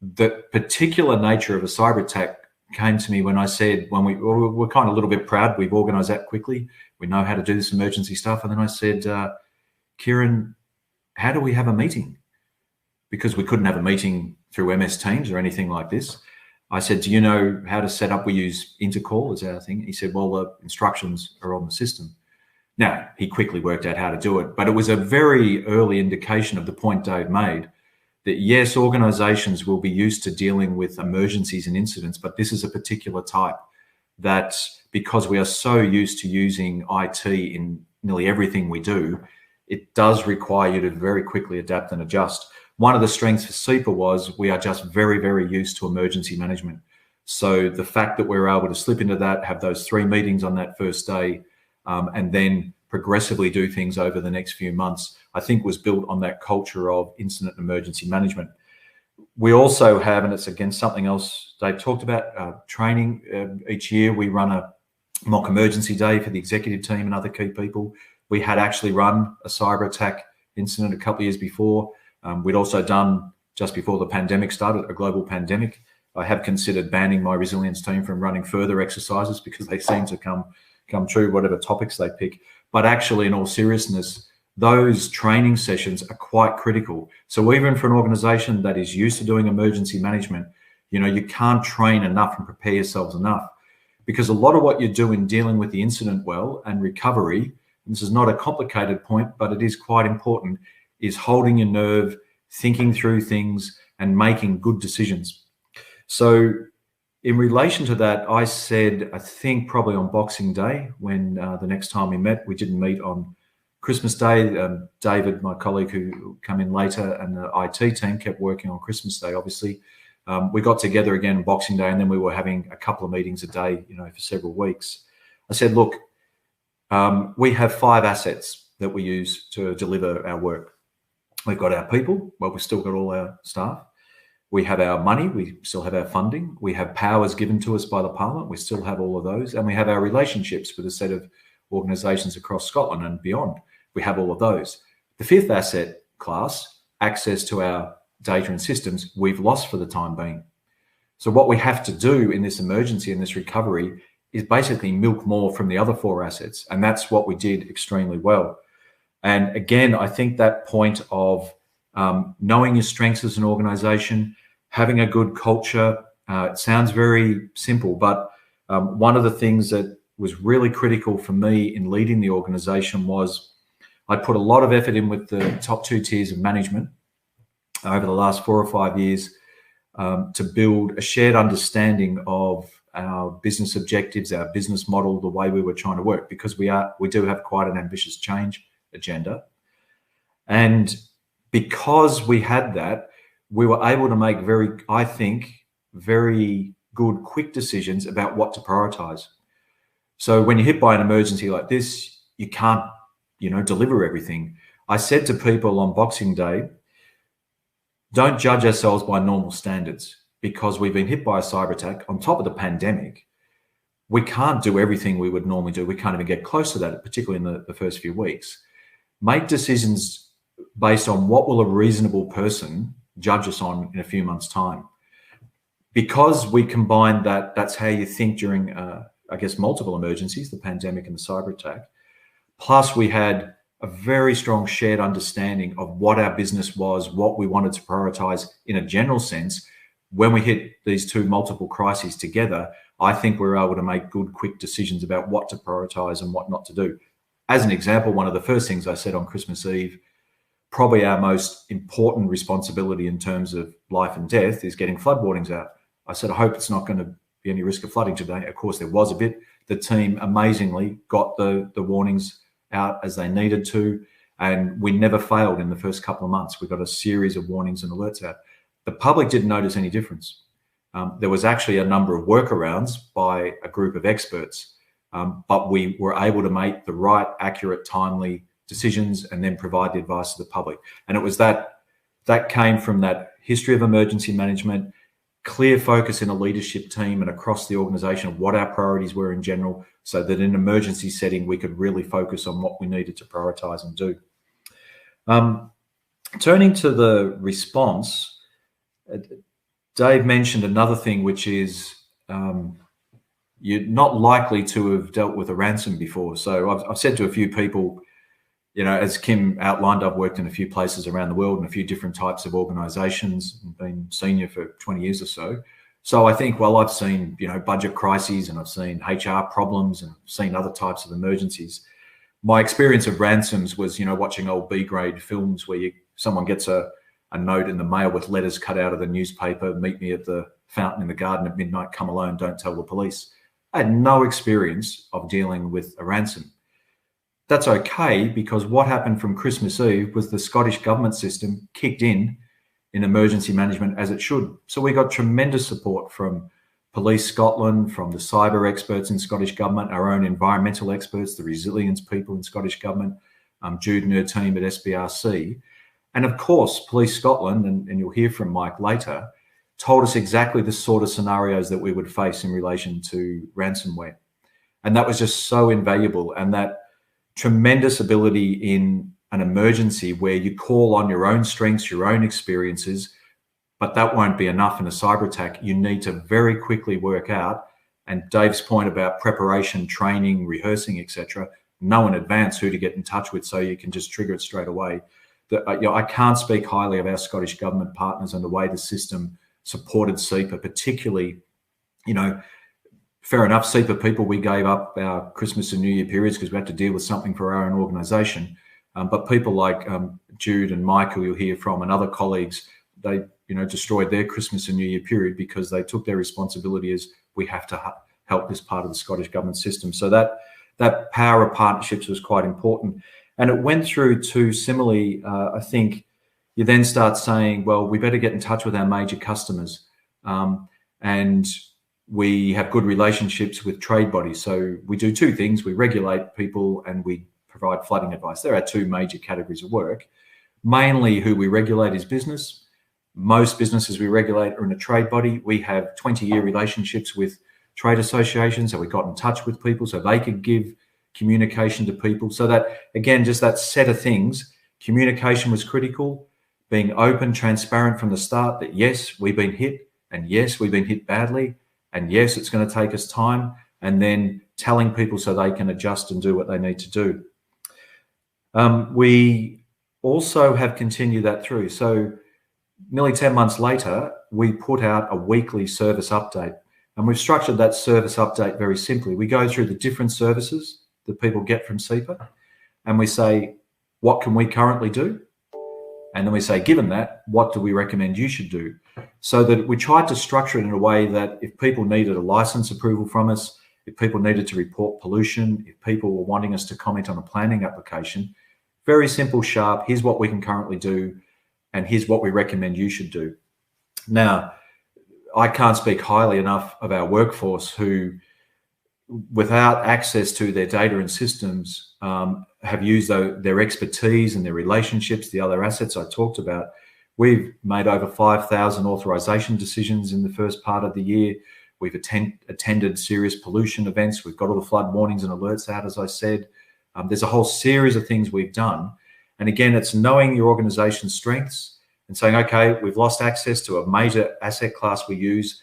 The particular nature of a cyber attack came to me when I said, when we're kind of a little bit proud, we've organized that quickly. We know how to do this emergency stuff. And then I said, Kieran, how do we have a meeting? Because we couldn't have a meeting through MS Teams or anything like this. I said, do you know how to set up? We use Intercall as our thing. He said, well, the instructions are on the system. Now, he quickly worked out how to do it, but it was a very early indication of the point Dave made, that yes, organizations will be used to dealing with emergencies and incidents, but this is a particular type that, because we are so used to using IT in nearly everything we do, it does require you to very quickly adapt and adjust. One of the strengths for SEPA was we are just very, very used to emergency management. So the fact that we were able to slip into that, have those 3 meetings on that first day, and then progressively do things over the next few months, I think was built on that culture of incident and emergency management. We also have, and it's again something else Dave talked about, training. Each year we run a mock emergency day for the executive team and other key people. We had actually run a cyber attack incident a couple of years before. We'd also done, just before the pandemic started, a global pandemic. I have considered banning my resilience team from running further exercises because they seem to come true, whatever topics they pick. But actually, in all seriousness, those training sessions are quite critical. So even for an organization that is used to doing emergency management, you know, you can't train enough and prepare yourselves enough, because a lot of what you do in dealing with the incident well and recovery, and this is not a complicated point, but it is quite important, is holding your nerve, thinking through things and making good decisions. So in relation to that, I said, I think probably on Boxing Day, when the next time we met, we didn't meet on Christmas Day. David, my colleague who came in later, and the IT team kept working on Christmas Day, obviously. We got together again on Boxing Day, and then we were having a couple of meetings a day, you know, for several weeks. I said, look, we have 5 assets that we use to deliver our work. We've got our people. Well, we've still got all our staff. We have our money. We still have our funding. We have powers given to us by the Parliament. We still have all of those. And we have our relationships with a set of organisations across Scotland and beyond. We have all of those. The 5th asset class, access to our data and systems, we've lost for the time being. So what we have to do in this emergency and this recovery is basically milk more from the other 4 assets. And that's what we did extremely well. And again, I think that point of knowing your strengths as an organization, having a good culture, it sounds very simple, but one of the things that was really critical for me in leading the organization was I put a lot of effort in with the top 2 tiers of management over the last 4 or 5 years to build a shared understanding of our business objectives, our business model, the way we were trying to work, because we do have quite an ambitious change agenda. And because we had that, we were able to make I think, very good, quick decisions about what to prioritize. So when you're hit by an emergency like this, you can't, you know, deliver everything. I said to people on Boxing Day, don't judge ourselves by normal standards, because we've been hit by a cyber attack on top of the pandemic. We can't do everything we would normally do. We can't even get close to that, particularly in the first few weeks. Make decisions based on what will a reasonable person judge us on in a few months' time. Because we combined that's how you think during, I guess, multiple emergencies, the pandemic and the cyber attack. Plus, we had a very strong shared understanding of what our business was, what we wanted to prioritize in a general sense. When we hit these 2 multiple crises together, I think we were able to make good, quick decisions about what to prioritize and what not to do. As an example, one of the first things I said on Christmas Eve, probably our most important responsibility in terms of life and death, is getting flood warnings out. I said, I hope it's not going to be any risk of flooding today. Of course, there was a bit. The team amazingly got the warnings out as they needed to, and we never failed in the first couple of months. We got a series of warnings and alerts out. The public didn't notice any difference. There was actually a number of workarounds by a group of experts, but we were able to make the right, accurate, timely decisions and then provide the advice to the public. And it was that came from that history of emergency management, clear focus in a leadership team and across the organisation of what our priorities were in general, so that in an emergency setting we could really focus on what we needed to prioritise and do. Turning to the response, Dave mentioned another thing, which is you're not likely to have dealt with a ransom before. So I've said to a few people, you know, as Kim outlined, I've worked in a few places around the world in a few different types of organisations and been senior for 20 years or so. So I think, well, I've seen, you know, budget crises and I've seen HR problems and seen other types of emergencies. My experience of ransoms was, you know, watching old B-grade films where someone gets a note in the mail with letters cut out of the newspaper, meet me at the fountain in the garden at midnight, come alone, don't tell the police. I had no experience of dealing with a ransom. That's okay, because what happened from Christmas Eve was the Scottish government system kicked in emergency management as it should. So we got tremendous support from Police Scotland, from the cyber experts in Scottish government, our own environmental experts, the resilience people in Scottish government, Jude and her team at SBRC. And of course, Police Scotland, and you'll hear from Mike later, told us exactly the sort of scenarios that we would face in relation to ransomware. And that was just so invaluable. And that tremendous ability in an emergency where you call on your own strengths, your own experiences, but that won't be enough in a cyber attack. You need to very quickly work out, and Dave's point about preparation, training, rehearsing, etc., know in advance who to get in touch with so you can just trigger it straight away. I can't speak highly of our Scottish government partners and the way the system supported SEPA, particularly, you know, fair enough, SEPA people, we gave up our Christmas and New Year periods because we had to deal with something for our own organisation. But people like Jude and Mike, who you'll hear from, and other colleagues, they, you know, destroyed their Christmas and New Year period because they took their responsibility as we have to help this part of the Scottish government system. So that power of partnerships was quite important. And it went through to, similarly, I think you then start saying, well, we better get in touch with our major customers. And we have good relationships with trade bodies. So we do two things. We regulate people and we provide flooding advice. There are two major categories of work. Mainly who we regulate is business. Most businesses we regulate are in a trade body. We have 20-year relationships with trade associations. So we got in touch with people so they could give communication to people. So that, again, just that set of things, communication was critical, being open, transparent from the start that yes, we've been hit, and yes, we've been hit badly, and yes, it's going to take us time, and then telling people so they can adjust and do what they need to do. We also have continued that through. So nearly 10 months later, we put out a weekly service update, and we've structured that service update very simply. We go through the different services that people get from SEPA, and we say, what can we currently do? And then we say, given that, what do we recommend you should do? So that we tried to structure it in a way that if people needed a license approval from us, if people needed to report pollution, if people were wanting us to comment on a planning application, very simple, sharp, here's what we can currently do, and here's what we recommend you should do. Now, I can't speak highly enough of our workforce who, without access to their data and systems, have used their expertise and their relationships, the other assets I talked about. We've made over 5,000 authorization decisions in the first part of the year. We've attended serious pollution events. We've got all the flood warnings and alerts out, as I said. There's a whole series of things we've done. And again, it's knowing your organization's strengths and saying, okay, we've lost access to a major asset class we use,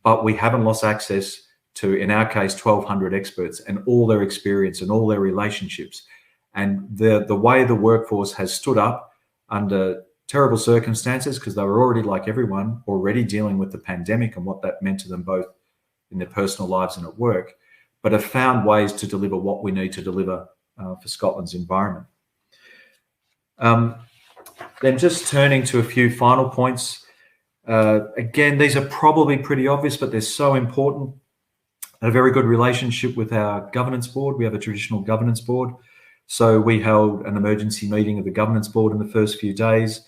but we haven't lost access to, in our case, 1,200 experts and all their experience and all their relationships. And the way the workforce has stood up under terrible circumstances, because they were already, like everyone, already dealing with the pandemic and what that meant to them both in their personal lives and at work, but have found ways to deliver what we need to deliver for Scotland's environment. Then just turning to a few final points. Again, these are probably pretty obvious, but they're so important. A very good relationship with our governance board. We have a traditional governance board. So we held an emergency meeting of the governance board in the first few days.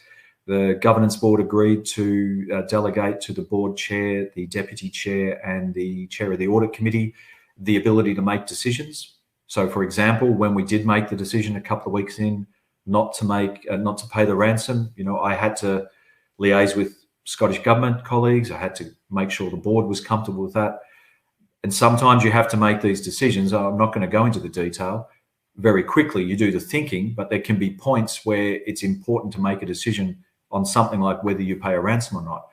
The governance board agreed to delegate to the board chair, the deputy chair, and the chair of the audit committee the ability to make decisions. So, for example, when we did make the decision a couple of weeks in not to pay the ransom, I had to liaise with Scottish Government colleagues. I had to make sure the board was comfortable with that. And sometimes you have to make these decisions. I'm not going to go into the detail. Very quickly, you do the thinking, but there can be points where it's important to make a decision on something like whether you pay a ransom or not.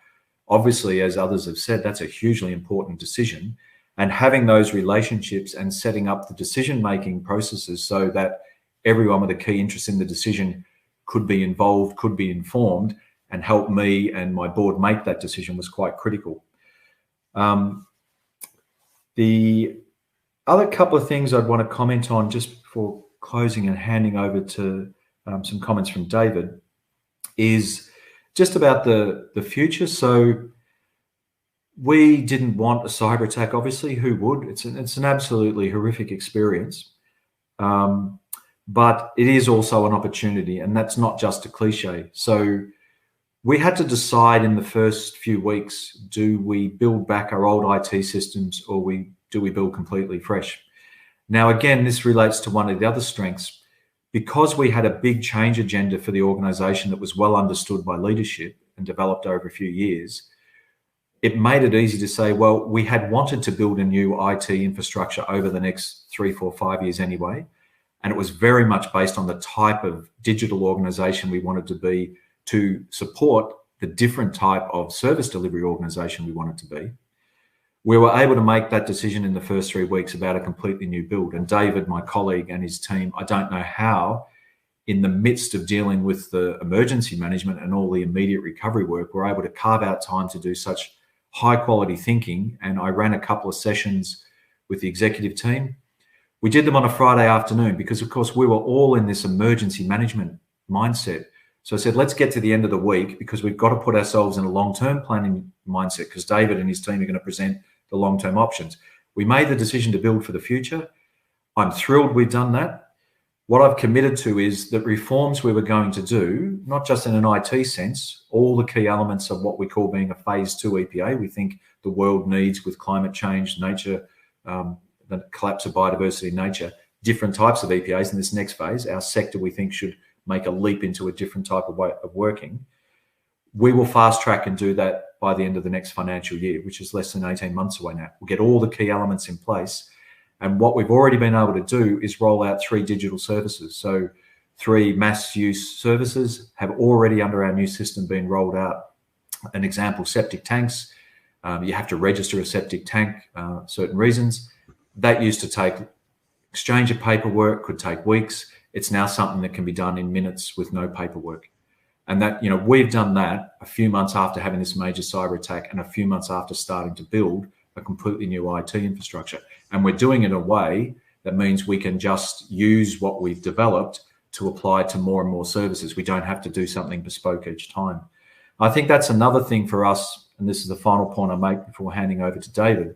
Obviously, as others have said, that's a hugely important decision. And having those relationships and setting up the decision-making processes so that everyone with a key interest in the decision could be involved, could be informed, and help me and my board make that decision was quite critical. The other couple of things I'd want to comment on just before closing and handing over to some comments from David is just about the future. So we didn't want a cyber attack, obviously. Who would? It's an absolutely horrific experience. But it is also an opportunity, and that's not just a cliche. So we had to decide in the first few weeks, do we build back our old IT systems or do we build completely fresh? Now, again, this relates to one of the other strengths. Because we had a big change agenda for the organization that was well understood by leadership and developed over a few years, it made it easy to say, well, we had wanted to build a new IT infrastructure over the next 3, 4, 5 years anyway. And it was very much based on the type of digital organization we wanted to be to support the different type of service delivery organization we wanted to be. We were able to make that decision in the first 3 weeks about a completely new build. And David, my colleague, and his team, I don't know how, in the midst of dealing with the emergency management and all the immediate recovery work, were able to carve out time to do such high quality thinking. And I ran a couple of sessions with the executive team. We did them on a Friday afternoon because, of course, we were all in this emergency management mindset. So I said, let's get to the end of the week because we've got to put ourselves in a long-term planning mindset because David and his team are going to present the long-term options. We made the decision to build for the future. I'm thrilled we've done that. What I've committed to is that reforms we were going to do, not just in an IT sense, all the key elements of what we call being a phase 2 EPA, we think the world needs with climate change, nature, the collapse of biodiversity in nature, different types of EPAs in this next phase. Our sector, we think, should make a leap into a different type of way of working. We will fast track and do that by the end of the next financial year, which is less than 18 months away now. We'll get all the key elements in place. And what we've already been able to do is roll out 3 digital services. So 3 mass use services have already under our new system been rolled out. An example, septic tanks. You have to register a septic tank, certain reasons. That used to take exchange of paperwork, could take weeks. It's now something that can be done in minutes with no paperwork. And that, we've done that a few months after having this major cyber attack and a few months after starting to build a completely new IT infrastructure. And we're doing it in a way that means we can just use what we've developed to apply to more and more services. We don't have to do something bespoke each time. I think that's another thing for us, and this is the final point I make before handing over to David.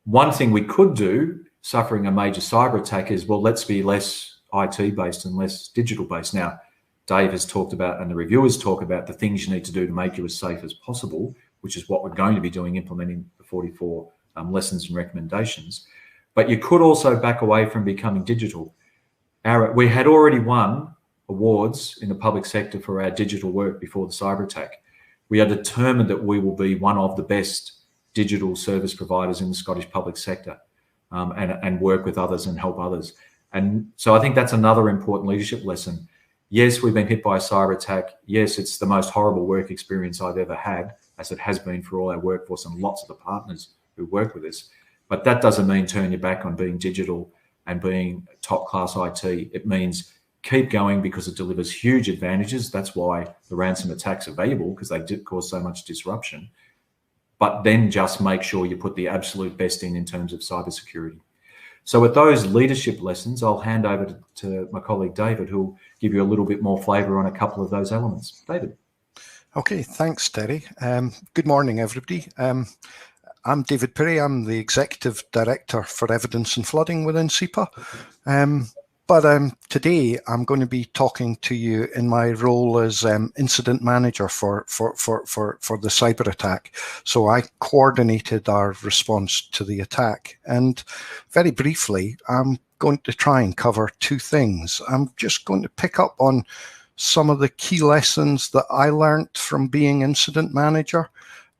One thing we could do, suffering a major cyber attack, is, well, let's be less IT-based and less digital-based. Now, Dave has talked about, and the reviewers talk about, the things you need to do to make you as safe as possible, which is what we're going to be doing, implementing the 44 lessons and recommendations. But you could also back away from becoming digital. We had already won awards in the public sector for our digital work before the cyber attack. We are determined that we will be one of the best digital service providers in the Scottish public sector, and work with others and help others. And so I think that's another important leadership lesson. Yes, we've been hit by a cyber attack. Yes, it's the most horrible work experience I've ever had, as it has been for all our workforce and lots of the partners who work with us. But that doesn't mean turn your back on being digital and being top-class IT. It means keep going because it delivers huge advantages. That's why the ransom attacks are valuable, because they did cause so much disruption. But then just make sure you put the absolute best in terms of cybersecurity. So with those leadership lessons, I'll hand over to my colleague David, who'll give you a little bit more flavour on a couple of those elements. David. Okay, thanks, Terry. Good morning, everybody. I'm David Perry. I'm the Executive Director for Evidence and Flooding within SEPA. But today I'm going to be talking to you in my role as incident manager for the cyber attack. So I coordinated our response to the attack. And very briefly, I'm going to try and cover two things. I'm just going to pick up on some of the key lessons that I learned from being incident manager,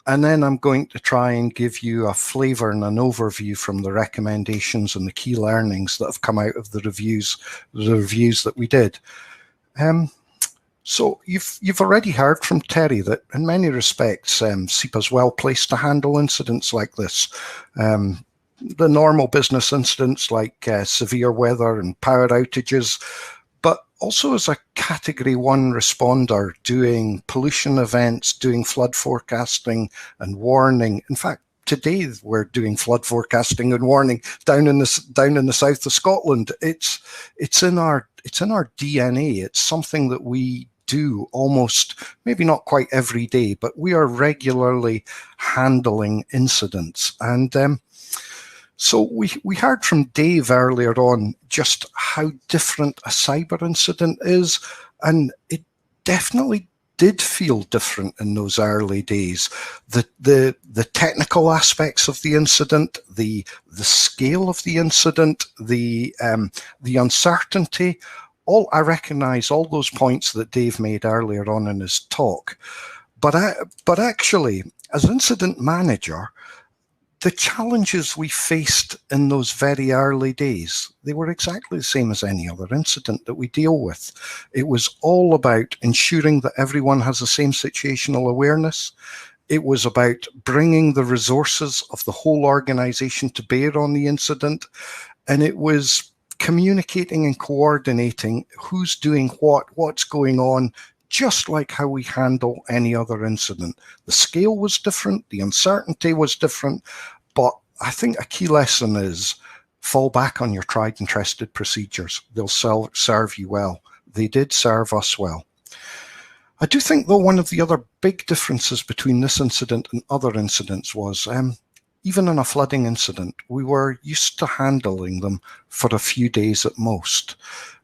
and then I'm going to try and give you a flavour and an overview from the recommendations and the key learnings that have come out of the reviews that we did. So you've already heard from Terry that in many respects, SEPA is well placed to handle incidents like this. The normal business incidents like severe weather and power outages, but also as a Category 1 responder doing pollution events, doing flood forecasting and warning. In fact, today we're doing flood forecasting and warning down in the south of Scotland. It's in our DNA. It's something that we do almost, maybe not quite every day, but we are regularly handling incidents. And so we heard from Dave earlier on just how different a cyber incident is, and it definitely did feel different in those early days. The technical aspects of the incident, the scale of the incident, the uncertainty. I recognise all those points that Dave made earlier on in his talk, but actually, as incident manager, the challenges we faced in those very early days, they were exactly the same as any other incident that we deal with. It was all about ensuring that everyone has the same situational awareness. It was about bringing the resources of the whole organisation to bear on the incident, and it was communicating and coordinating who's doing what's going on, just like how we handle any other incident. The scale was different, the uncertainty was different, but I think a key lesson is fall back on your tried and trusted procedures. They'll serve you well. They did serve us well. I do think, though, one of the other big differences between this incident and other incidents was even in a flooding incident, we were used to handling them for a few days at most.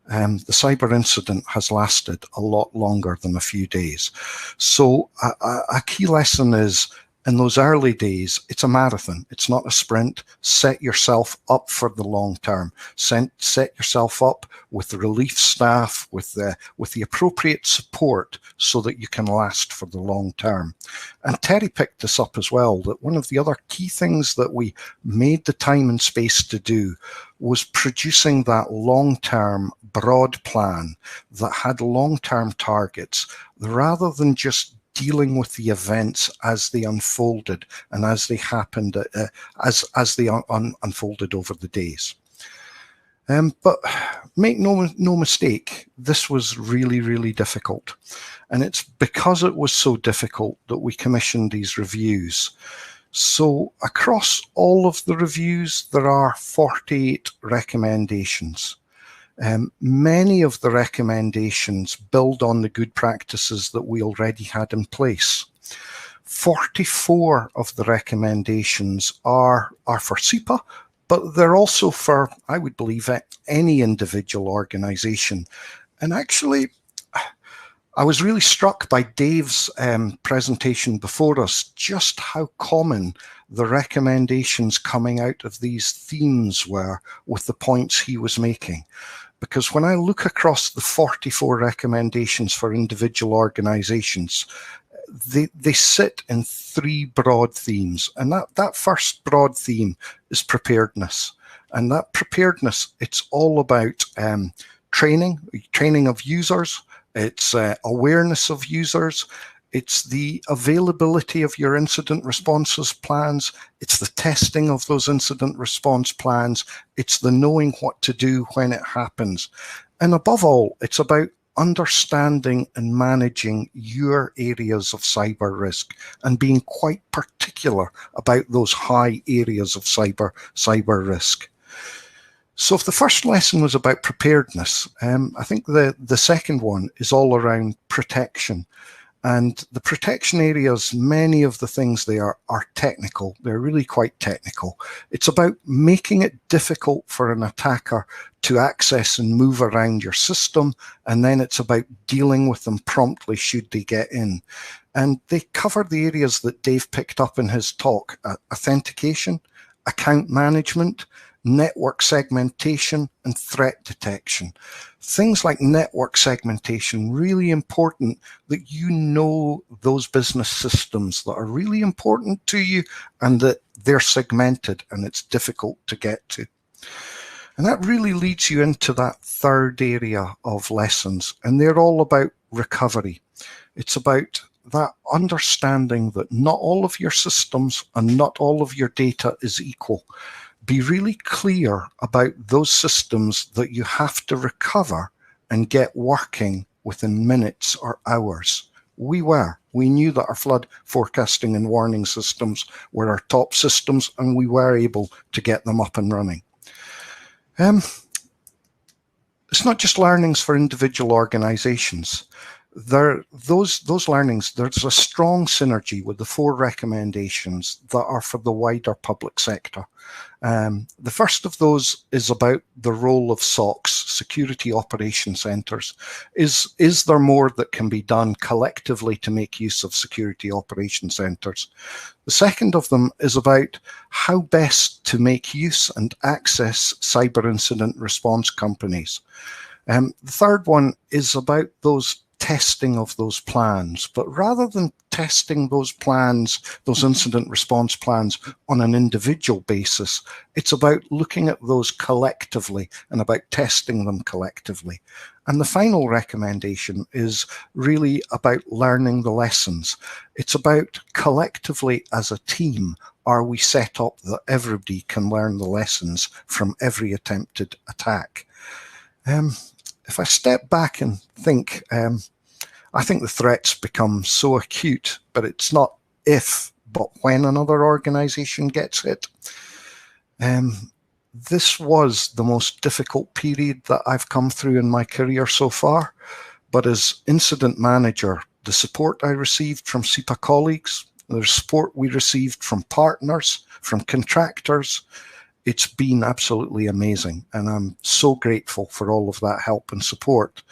The cyber incident has lasted a lot longer than a few days. So a key lesson is, in those early days, it's a marathon. It's not a sprint. Set yourself up for the long term. Set yourself up with the relief staff, with the appropriate support so that you can last for the long term. And Terry picked this up as well, that one of the other key things that we made the time and space to do was producing that long-term broad plan that had long-term targets, rather than just dealing with the events as they unfolded and as they happened, as they unfolded over the days. But make no mistake, this was really, really difficult. And it's because it was so difficult that we commissioned these reviews. So across all of the reviews, there are 48 recommendations. Many of the recommendations build on the good practices that we already had in place. 44 of the recommendations are for SEPA, but they're also for, I would believe, any individual organisation. And actually, I was really struck by Dave's presentation before us, just how common the recommendations coming out of these themes were with the points he was making. Because when I look across the 44 recommendations for individual organisations, they sit in three broad themes. And that first broad theme is preparedness. And that preparedness, it's all about training of users, it's awareness of users, it's the availability of your incident responses plans, it's the testing of those incident response plans, it's the knowing what to do when it happens. And above all, it's about understanding and managing your areas of cyber risk and being quite particular about those high areas of cyber risk. So if the first lesson was about preparedness, I think the second one is all around protection. And the protection areas, many of the things there are technical. They're really quite technical. It's about making it difficult for an attacker to access and move around your system. And then it's about dealing with them promptly should they get in. And they cover the areas that Dave picked up in his talk: authentication, account management, network segmentation, and threat detection. Things like network segmentation, really important that you know those business systems that are really important to you and that they're segmented and it's difficult to get to. And that really leads you into that third area of lessons, and they're all about recovery. It's about that understanding that not all of your systems and not all of your data is equal. Be really clear about those systems that you have to recover and get working within minutes or hours. We knew that our flood forecasting and warning systems were our top systems, and we were able to get them up and running. It's not just learnings for individual organizations. Those learnings, there's a strong synergy with the 4 recommendations that are for the wider public sector. The first of those is about the role of SOCs, Security Operation Centres. Is there more that can be done collectively to make use of Security Operation Centres? The second of them is about how best to make use and access cyber incident response companies. The third one is about those testing of those plans, but rather than testing those plans, those incident response plans on an individual basis, it's about looking at those collectively and about testing them collectively. And the final recommendation is really about learning the lessons. It's about collectively as a team, are we set up that everybody can learn the lessons from every attempted attack? If I step back and think, I think the threats become so acute, but it's not if, but when another organization gets hit. This was the most difficult period that I've come through in my career so far, but as incident manager, the support I received from SEPA colleagues, the support we received from partners, from contractors, it's been absolutely amazing, and I'm so grateful for all of that help and support.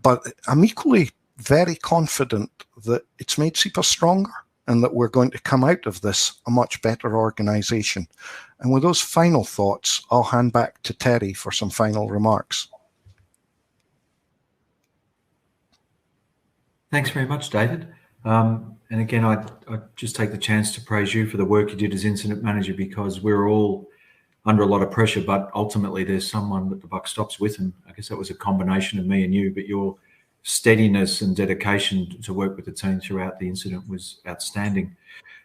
But I'm equally very confident that it's made SEPA stronger and that we're going to come out of this a much better organisation. And with those final thoughts, I'll hand back to Terry for some final remarks. Thanks very much, David. And again, I just take the chance to praise you for the work you did as incident manager, because we're all under a lot of pressure, but ultimately there's someone that the buck stops with, and I guess that was a combination of me and you, but your steadiness and dedication to work with the team throughout the incident was outstanding.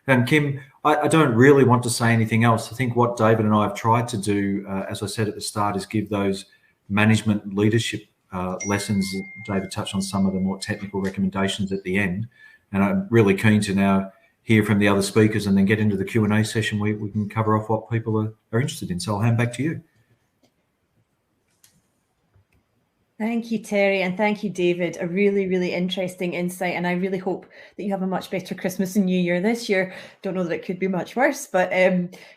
And Kim, I don't really want to say anything else. I think what David and I have tried to do, as I said at the start, is give those management leadership lessons. David touched on some of the more technical recommendations at the end, and I'm really keen to now hear from the other speakers and then get into the Q&A session where we can cover off what people are interested in. So I'll hand back to you. Thank you, Terry, and thank you, David. A really, really interesting insight, and I really hope that you have a much better Christmas and New Year this year. Don't know that it could be much worse, but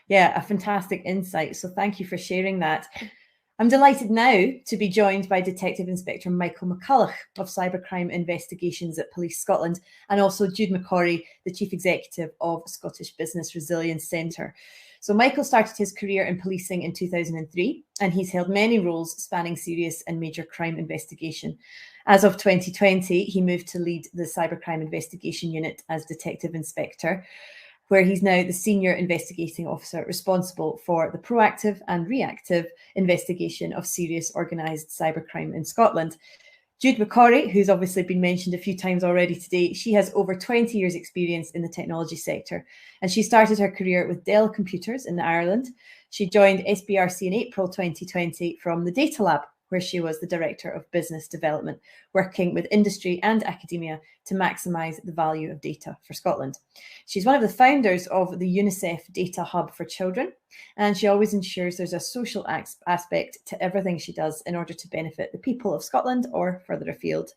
yeah, a fantastic insight. So thank you for sharing that. I'm delighted now to be joined by Detective Inspector Michael McCulloch of Cybercrime Investigations at Police Scotland, and also Jude McCorry, the Chief Executive of Scottish Business Resilience Centre. So Michael started his career in policing in 2003, and he's held many roles spanning serious and major crime investigation. As of 2020, he moved to lead the Cybercrime Investigation Unit as Detective Inspector, where he's now the Senior Investigating Officer responsible for the proactive and reactive investigation of serious organised cybercrime in Scotland. Jude McCorry, who's obviously been mentioned a few times already today, she has over 20 years' experience in the technology sector, and she started her career with Dell Computers in Ireland. She joined SBRC in April 2020 from the Data Lab, where she was the Director of Business Development, working with industry and academia to maximise the value of data for Scotland. She's one of the founders of the UNICEF Data Hub for Children, and she always ensures there's a social aspect to everything she does in order to benefit the people of Scotland or further afield.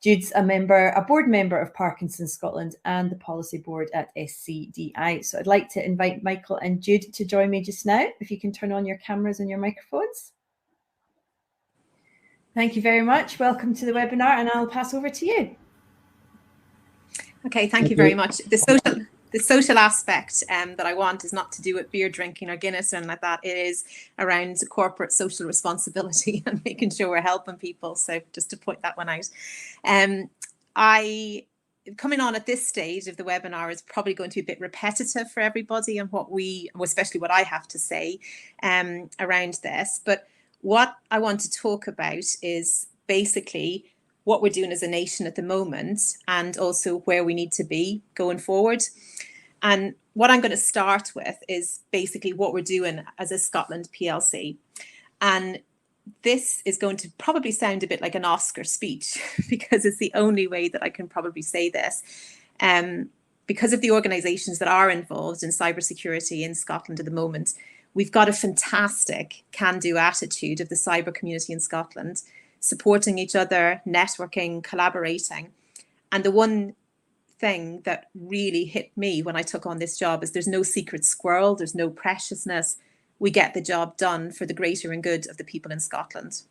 Jude's a board member of Parkinson's Scotland and the policy board at SCDI. So I'd like to invite Michael and Jude to join me just now, if you can turn on your cameras and your microphones. Thank you very much. Welcome to the webinar, and I'll pass over to you. Okay, thank you very much. the social aspect that I want is not to do with beer drinking or Guinness or anything like that. It is around corporate social responsibility and making sure we're helping people. So just to point that one out. Coming on at this stage of the webinar is probably going to be a bit repetitive for everybody and especially what I have to say around this. But what I want to talk about is basically what we're doing as a nation at the moment and also where we need to be going forward. And what I'm going to start with is basically what we're doing as a Scotland PLC. And this is going to probably sound a bit like an Oscar speech because it's the only way that I can probably say this. Because of the organisations that are involved in cybersecurity in Scotland at the moment, we've got a fantastic can-do attitude of the cyber community in Scotland, supporting each other, networking, collaborating. And the one thing that really hit me when I took on this job is there's no secret squirrel, there's no preciousness. We get the job done for the greater and good of the people in Scotland.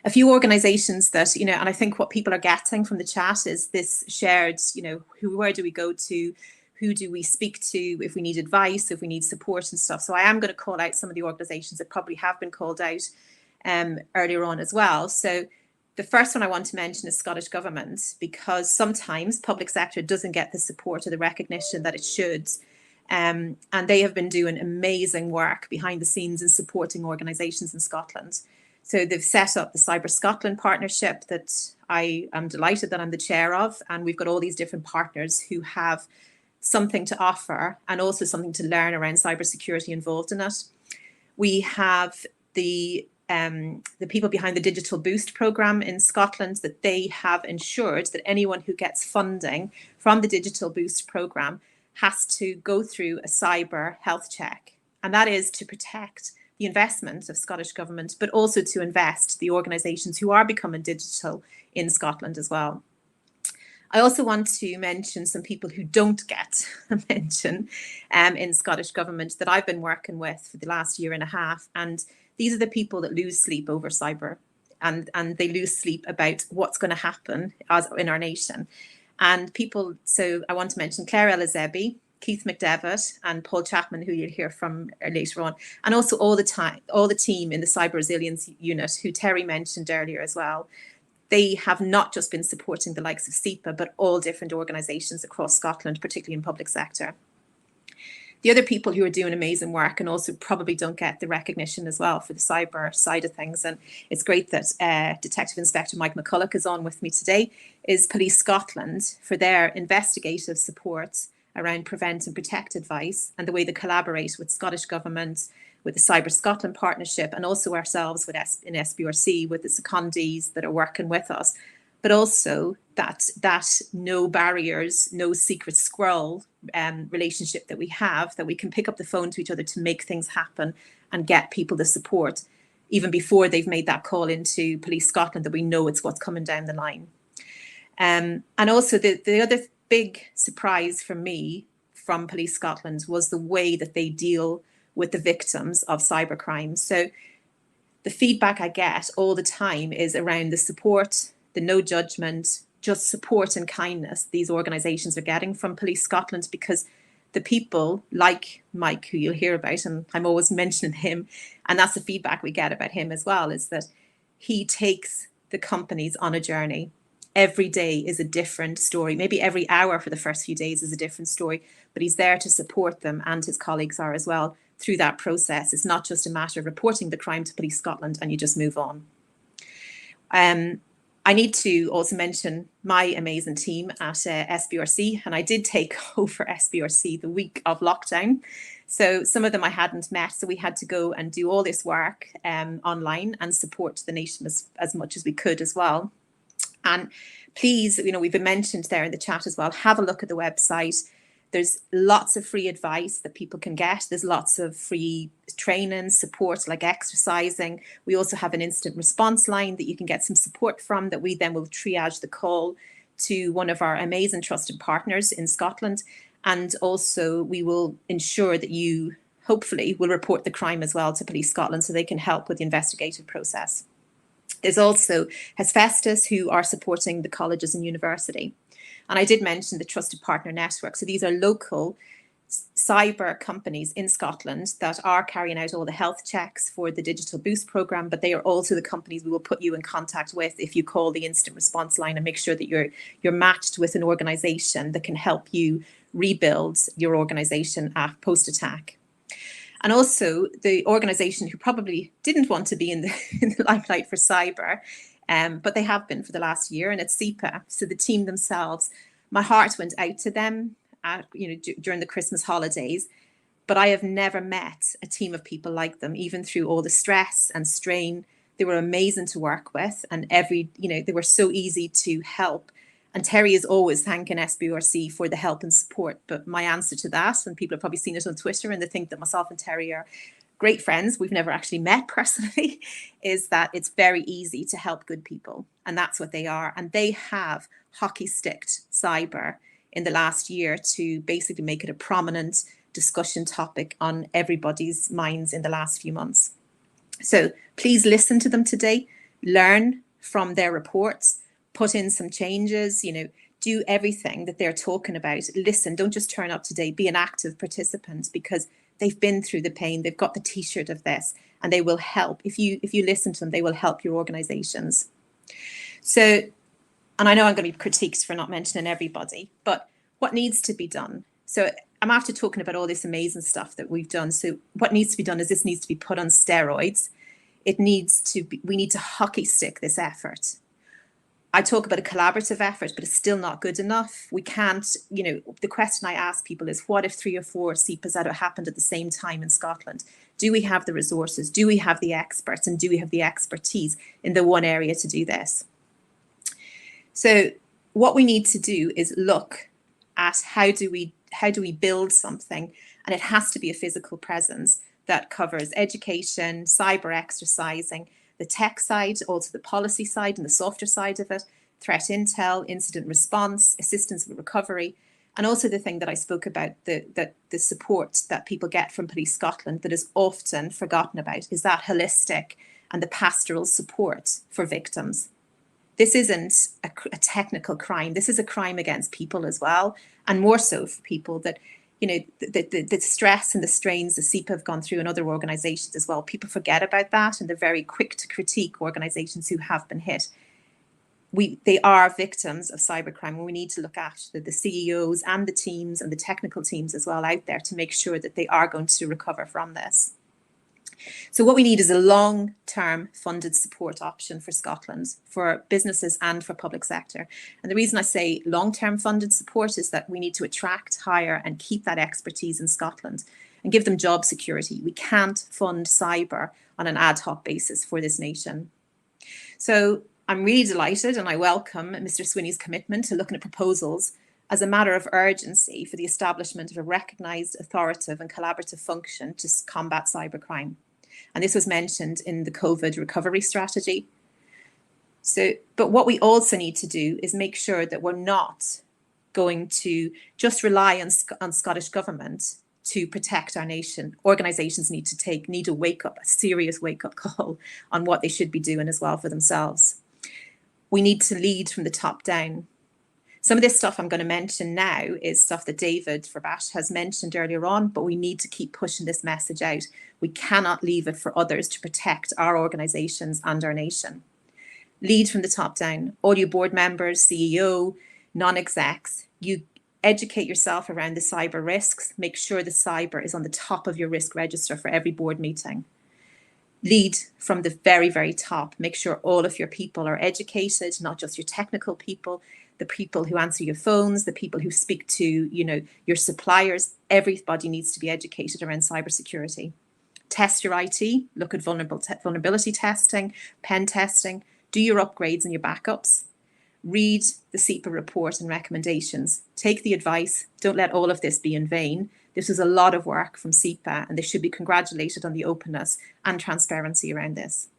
A few organisations that, and I think what people are getting from the chat is this shared, where do we go to? Who do we speak to if we need advice, if we need support and stuff? So I am going to call out some of the organisations that probably have been called out earlier on as well. So the first one I want to mention is Scottish Government, because sometimes public sector doesn't get the support or the recognition that it should. And they have been doing amazing work behind the scenes in supporting organisations in Scotland. So they've set up the Cyber Scotland partnership that I am delighted that I'm the chair of. And we've got all these different partners who have something to offer and also something to learn around cybersecurity involved in it. We have the people behind the Digital Boost programme in Scotland, that they have ensured that anyone who gets funding from the Digital Boost programme has to go through a cyber health check. And that is to protect the investment of Scottish Government, but also to invest the organisations who are becoming digital in Scotland as well. I also want to mention some people who don't get a mention in Scottish Government that I've been working with for the last year and a half. And these are the people that lose sleep over cyber, and they lose sleep about what's going to happen in our nation. And people, so I want to mention Claire Elizebi, Keith McDevitt, and Paul Chapman, who you'll hear from later on, and also all the team in the Cyber Resilience Unit, who Terry mentioned earlier as well. They have not just been supporting the likes of SEPA, but all different organisations across Scotland, particularly in public sector. The other people who are doing amazing work and also probably don't get the recognition as well for the cyber side of things, and it's great that Detective Inspector Mike McCulloch is on with me today, is Police Scotland for their investigative support around prevent and protect advice and the way they collaborate with Scottish Government, with the Cyber Scotland partnership, and also ourselves in SBRC with the secondees that are working with us, but also that no barriers, no secret squirrel relationship that we have, that we can pick up the phone to each other to make things happen and get people the support even before they've made that call into Police Scotland, that we know it's what's coming down the line. And also the other big surprise for me from Police Scotland was the way that they deal with the victims of cybercrime. So the feedback I get all the time is around the support, the no judgment, just support and kindness these organisations are getting from Police Scotland, because the people like Mike, who you'll hear about, and I'm always mentioning him, and that's the feedback we get about him as well, is that he takes the companies on a journey. Every day is a different story. Maybe every hour for the first few days is a different story, but he's there to support them, and his colleagues are as well through that process. It's not just a matter of reporting the crime to Police Scotland and you just move on. I need to also mention my amazing team at SBRC, and I did take over SBRC the week of lockdown. So some of them I hadn't met, so we had to go and do all this work online and support the nation as much as we could as well. And please, we've been mentioned there in the chat as well, have a look at the website. There's lots of free advice that people can get. There's lots of free training, support like exercising. We also have an instant response line that you can get some support from, that we then will triage the call to one of our amazing trusted partners in Scotland. And also we will ensure that you hopefully will report the crime as well to Police Scotland so they can help with the investigative process. There's also Hesfestus, who are supporting the colleges and university. And I did mention the Trusted Partner Network. So these are local cyber companies in Scotland that are carrying out all the health checks for the Digital Boost programme, but they are also the companies we will put you in contact with if you call the instant response line, and make sure that you're matched with an organisation that can help you rebuild your organisation post-attack. And also the organisation who probably didn't want to be in the limelight for cyber, but they have been for the last year, and it's SEPA. So the team themselves, my heart went out to them during the Christmas holidays, but I have never met a team of people like them, even through all the stress and strain. They were amazing to work with, and they were so easy to help. And Terry is always thanking SBRC for the help and support. But my answer to that, and people have probably seen it on Twitter, and they think that myself and Terry are great friends, we've never actually met personally, is that it's very easy to help good people. And that's what they are. And they have hockey sticked cyber in the last year to basically make it a prominent discussion topic on everybody's minds in the last few months. So please listen to them today, learn from their reports, put in some changes, do everything that they're talking about. Listen, don't just turn up today, be an active participant, because they've been through the pain, they've got the t-shirt of this, and they will help. If you listen to them, they will help your organizations. So, and I know I'm going to be critiqued for not mentioning everybody, but what needs to be done? So I'm after talking about all this amazing stuff that we've done. So what needs to be done is this needs to be put on steroids. We need to hockey stick this effort. I talk about a collaborative effort, but it's still not good enough. We can't, the question I ask people is, what if 3 or 4 SEPAs had happened at the same time in Scotland? Do we have the resources? Do we have the experts? And do we have the expertise in the one area to do this? So what we need to do is look at how do we build something, and it has to be a physical presence that covers education, cyber exercising, the tech side, also the policy side and the softer side of it, threat intel, incident response, assistance with recovery, and also the thing that I spoke about, the support that people get from Police Scotland that is often forgotten about, is that holistic and the pastoral support for victims. This isn't a technical crime. This is a crime against people as well, and more so for people that, the stress and the strains the SEPA have gone through in other organisations as well. People forget about that, and they're very quick to critique organisations who have been hit. They are victims of cybercrime, and we need to look after the CEOs and the teams and the technical teams as well out there to make sure that they are going to recover from this. So what we need is a long-term funded support option for Scotland, for businesses and for public sector. And the reason I say long-term funded support is that we need to attract, hire and keep that expertise in Scotland and give them job security. We can't fund cyber on an ad hoc basis for this nation. So I'm really delighted, and I welcome Mr. Swinney's commitment to looking at proposals as a matter of urgency for the establishment of a recognised, authoritative and collaborative function to combat cybercrime. And this was mentioned in the COVID recovery strategy. So, but what we also need to do is make sure that we're not going to just rely on Scottish government to protect our nation. Organisations need to wake up, a serious wake-up call on what they should be doing as well for themselves. We need to lead from the top down. Some of this stuff I'm going to mention now is stuff that David Verbash has mentioned earlier on, but we need to keep pushing this message out. We cannot leave it for others to protect our organisations and our nation. Lead from the top down. All you board members, CEO, non-execs, you educate yourself around the cyber risks. Make sure the cyber is on the top of your risk register for every board meeting. Lead from the very, very top. Make sure all of your people are educated, not just your technical people, the people who answer your phones, the people who speak to, your suppliers. Everybody needs to be educated around cybersecurity. Test your IT, look at vulnerability testing, pen testing, do your upgrades and your backups. Read the SEPA report and recommendations. Take the advice. Don't let all of this be in vain. This was a lot of work from SEPA, and they should be congratulated on the openness and transparency around this.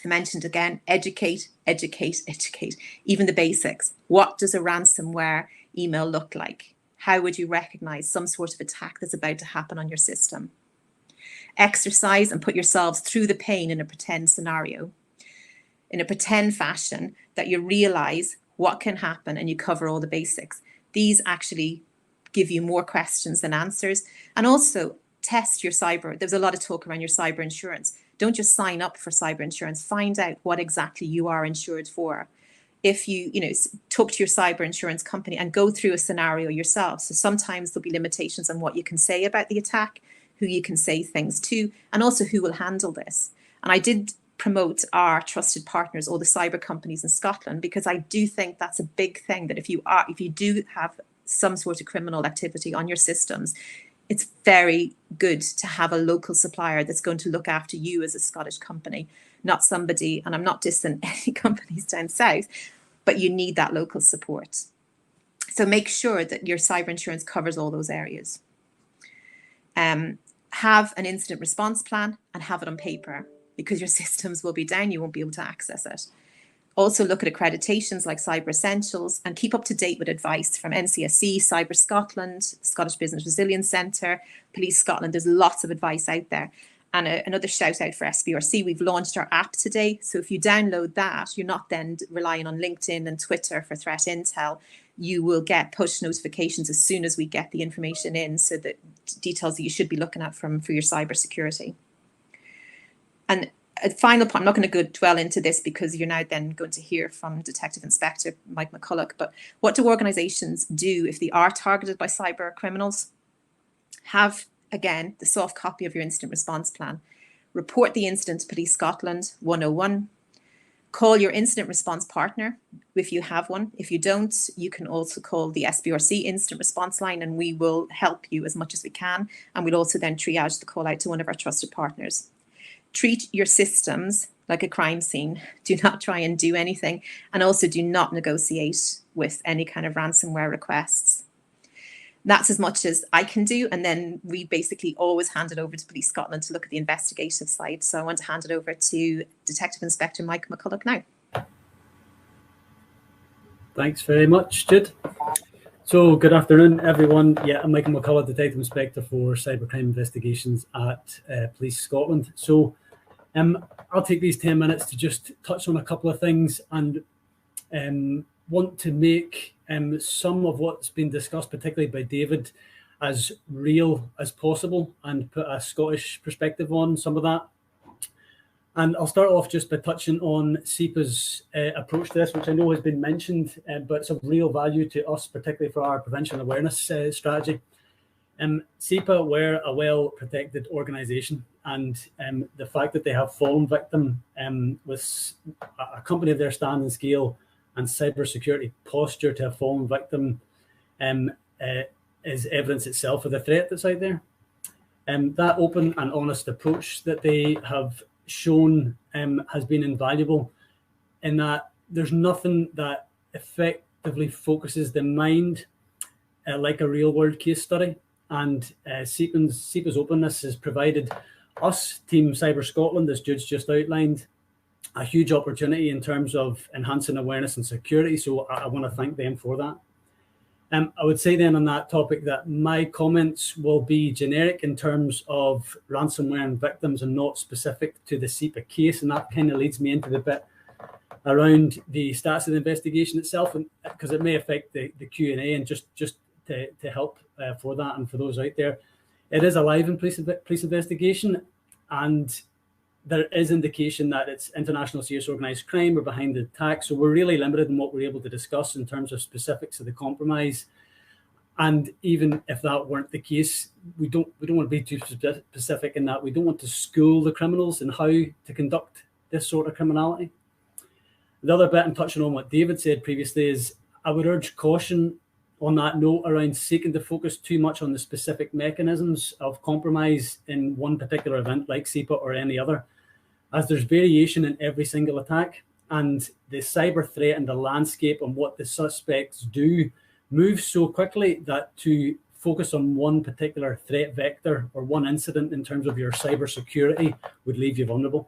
I mentioned again, educate, even the basics. What does a ransomware email look like? How would you recognize some sort of attack that's about to happen on your system? Exercise and put yourselves through the pain in a pretend scenario, in a pretend fashion, that you realize what can happen, and you cover all the basics. These actually give you more questions than answers. And also test your cyber. There's a lot of talk around your cyber insurance. Don't just sign up for cyber insurance. Find out what exactly you are insured for. If you talk to your cyber insurance company and go through a scenario yourself. So sometimes there'll be limitations on what you can say about the attack, who you can say things to, and also who will handle this. And I did promote our trusted partners, all the cyber companies in Scotland, because I do think that's a big thing, that if you do have some sort of criminal activity on your systems, it's very good to have a local supplier that's going to look after you as a Scottish company, not somebody, and I'm not dissing any companies down south, but you need that local support. So make sure that your cyber insurance covers all those areas. Have an incident response plan and have it on paper, because your systems will be down, you won't be able to access it. Also look at accreditations like Cyber Essentials and keep up to date with advice from NCSC, Cyber Scotland, Scottish Business Resilience Centre, Police Scotland. There's lots of advice out there. And another shout out for SBRC, we've launched our app today. So if you download that, you're not then relying on LinkedIn and Twitter for threat intel. You will get push notifications as soon as we get the information in, so that details that you should be looking at for your cyber security. And a final point, I'm not going to dwell into this because you're now then going to hear from Detective Inspector Mike McCulloch, but what do organisations do if they are targeted by cyber criminals? Have, again, the soft copy of your incident response plan. Report the incident to Police Scotland 101. Call your incident response partner if you have one. If you don't, you can also call the SBRC incident response line and we will help you as much as we can. And we'll also then triage the call out to one of our trusted partners. Treat your systems like a crime scene. Do not try and do anything. And also do not negotiate with any kind of ransomware requests. That's as much as I can do. And then we basically always hand it over to Police Scotland to look at the investigative side. So I want to hand it over to Detective Inspector Mike McCulloch now. Thanks very much, Jude. So good afternoon, everyone. Yeah, I'm Michael McCulloch, Detective Inspector for Cybercrime Investigations at Police Scotland. So I'll take these 10 minutes to just touch on a couple of things and want to make some of what's been discussed, particularly by David, as real as possible and put a Scottish perspective on some of that. And I'll start off just by touching on SEPA's approach to this, which I know has been mentioned, but it's of real value to us, particularly for our prevention awareness strategy. SEPA were a well-protected organisation, and the fact that they have fallen victim with a company of their stand and scale and cybersecurity posture to have fallen victim is evidence itself of the threat that's out there. That open and honest approach that they have shown has been invaluable, in that there's nothing that effectively focuses the mind like a real-world case study. And SEPA's openness has provided us, Team Cyber Scotland, as Jude's just outlined, a huge opportunity in terms of enhancing awareness and security. So I want to thank them for that. I would say then on that topic that my comments will be generic in terms of ransomware and victims and not specific to the SEPA case. And that kind of leads me into the bit around the status of the investigation itself, and because it may affect the Q&A, and just to help for that and for those out there. It is a live and police investigation, and there is indication that it's international serious organised crime or behind the attack. So we're really limited in what we're able to discuss in terms of specifics of the compromise. And even if that weren't the case, we don't want to be too specific in that. We don't want to school the criminals in how to conduct this sort of criminality. The other bit, and touching on what David said previously, is I would urge caution on that note around seeking to focus too much on the specific mechanisms of compromise in one particular event like SEPA or any other, as there's variation in every single attack, and the cyber threat and the landscape and what the suspects do moves so quickly that to focus on one particular threat vector or one incident in terms of your cyber security would leave you vulnerable.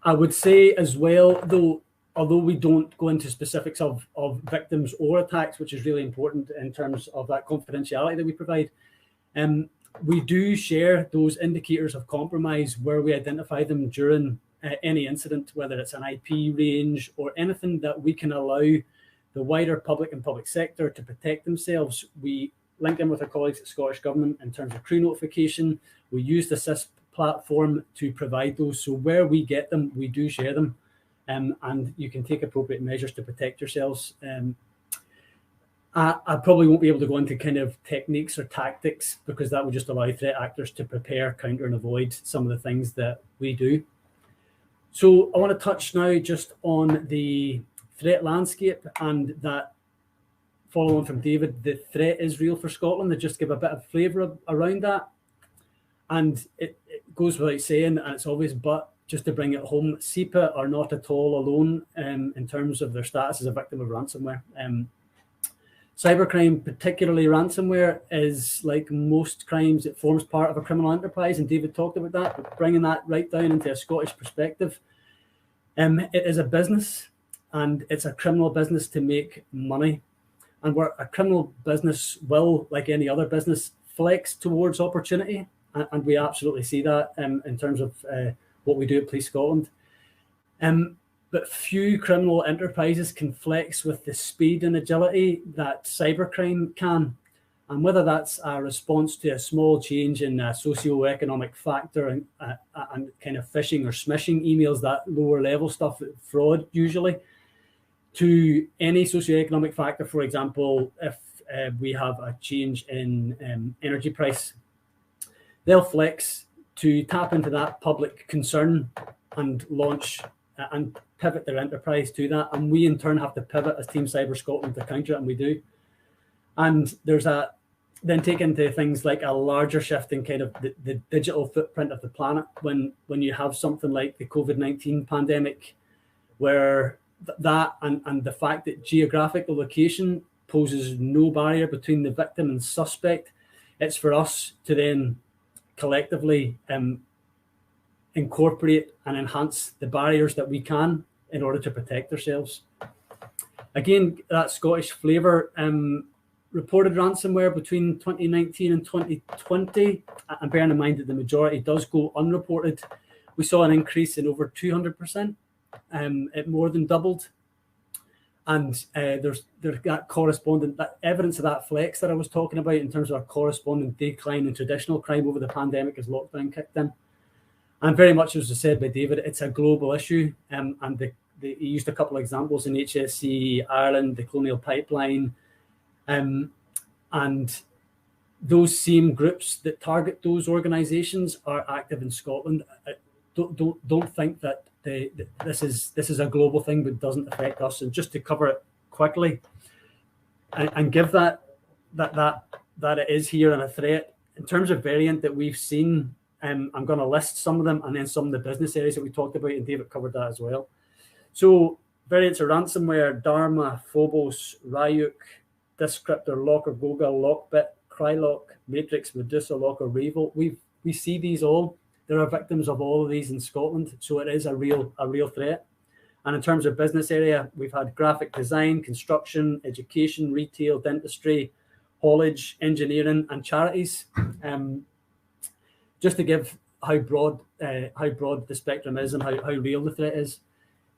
I would say as well, though, although we don't go into specifics of victims or attacks, which is really important in terms of that confidentiality that we provide, we do share those indicators of compromise where we identify them during any incident, whether it's an IP range or anything that we can allow the wider public and public sector to protect themselves. We link in with our colleagues at Scottish Government in terms of crew notification. We use the SIS platform to provide those. So where we get them, we do share them. And you can take appropriate measures to protect yourselves. I probably won't be able to go into kind of techniques or tactics, because that would just allow threat actors to prepare, counter, and avoid some of the things that we do. So I want to touch now just on the threat landscape, and that, following from David, the threat is real for Scotland, to just give a bit of flavour around that. And it goes without saying, and it's obvious, but just to bring it home, SEPA are not at all alone in terms of their status as a victim of ransomware. Cybercrime, particularly ransomware, is like most crimes, it forms part of a criminal enterprise, and David talked about that, but bringing that right down into a Scottish perspective, it is a business, and it's a criminal business to make money. And where a criminal business will, like any other business, flex towards opportunity, and we absolutely see that in terms of what we do at Police Scotland. But few criminal enterprises can flex with the speed and agility that cybercrime can. And whether that's a response to a small change in a socio-economic factor and kind of phishing or smishing emails, that lower level stuff, fraud usually, to any socio-economic factor. For example, if we have a change in energy price, they'll flex to tap into that public concern and launch and pivot their enterprise to that. And we in turn have to pivot as Team Cyber Scotland to counter it, and we do. And there's then take into things like a larger shift in kind of the digital footprint of the planet when you have something like the COVID-19 pandemic, where that and the fact that geographical location poses no barrier between the victim and suspect. It's for us to then collectively incorporate and enhance the barriers that we can in order to protect ourselves. Again, that Scottish flavour, reported ransomware between 2019 and 2020, and bearing in mind that the majority does go unreported, we saw an increase in over 200%. It more than doubled. And there's that correspondent, that evidence of that flex that I was talking about in terms of our corresponding decline in traditional crime over the pandemic as lockdown kicked in. And very much as was said by David, it's a global issue. And he used a couple of examples in HSE Ireland, the Colonial Pipeline, and those same groups that target those organisations are active in Scotland. Don't think that this is a global thing but doesn't affect us. And just to cover it quickly and give that it is here and a threat in terms of variant that we've seen. I'm going to list some of them and then some of the business areas that we talked about, and David covered that as well. So variants are ransomware, Dharma, Phobos, Ryuk, Descriptor, Locker, Goga, Lockbit, Krylock, Matrix, Medusa, Locker, Revolt. We see these all. There are victims of all of these in Scotland, so it is a real threat. And in terms of business area, we've had graphic design, construction, education, retail, dentistry, haulage, engineering, and charities. Just to give how broad the spectrum is and how real the threat is.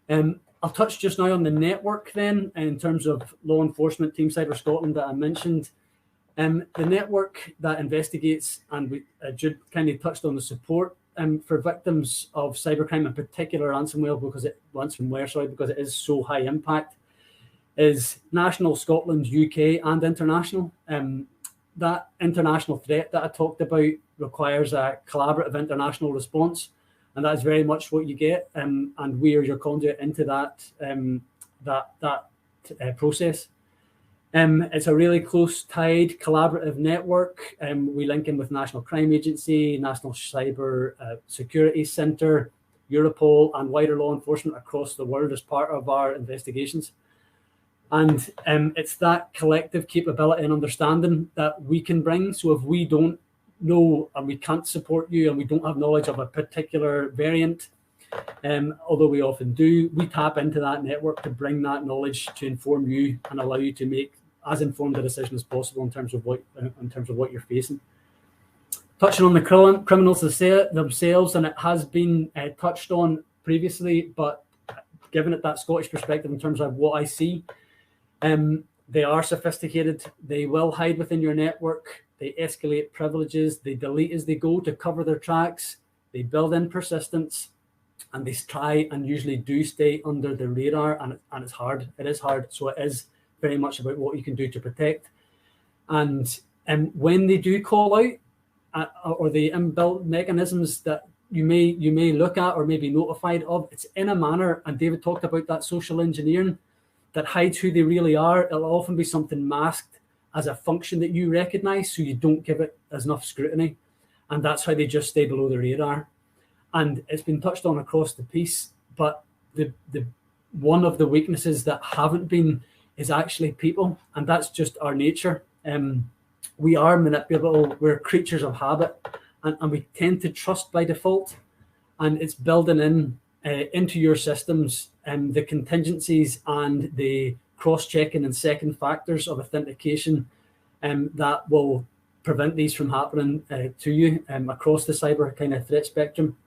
I'll touch just now on the network then, in terms of law enforcement, Team Cyber Scotland that I mentioned. The network that investigates, and Jude kindly touched on the support for victims of cybercrime, in particular ransomware, because it is so high impact, is national, Scotland, UK, and international. That international threat that I talked about requires a collaborative international response, and that is very much what you get. And we are your conduit into that process. It's a really close tied collaborative network. We link in with National Crime Agency, National Cyber Security Centre, Europol, and wider law enforcement across the world as part of our investigations. And it's that collective capability and understanding that we can bring. So if we don't know and we can't support you and we don't have knowledge of a particular variant, although we often do, we tap into that network to bring that knowledge to inform you and allow you to make as informed a decision as possible in terms of what you're facing. Touching on the criminals themselves, and it has been touched on, previously, but giving it that Scottish perspective in terms of what I see, they are sophisticated. They will hide within your network. They escalate privileges. They delete as they go to cover their tracks. They build in persistence, and they try and usually do stay under the radar. And it's hard. It is hard. So it is very much about what you can do to protect. And when they do call out, or the inbuilt mechanisms that you may look at or may be notified of, it's in a manner, and David talked about that social engineering, that hides who they really are. It'll often be something masked as a function that you recognize, so you don't give it as enough scrutiny. And that's how they just stay below the radar. And it's been touched on across the piece, but the one of the weaknesses that haven't been is actually people, and that's just our nature. We are manipulable, we're creatures of habit, and we tend to trust by default, and it's building in into your systems the contingencies and the cross-checking and second factors of authentication that will prevent these from happening to you across the cyber kind of threat spectrum.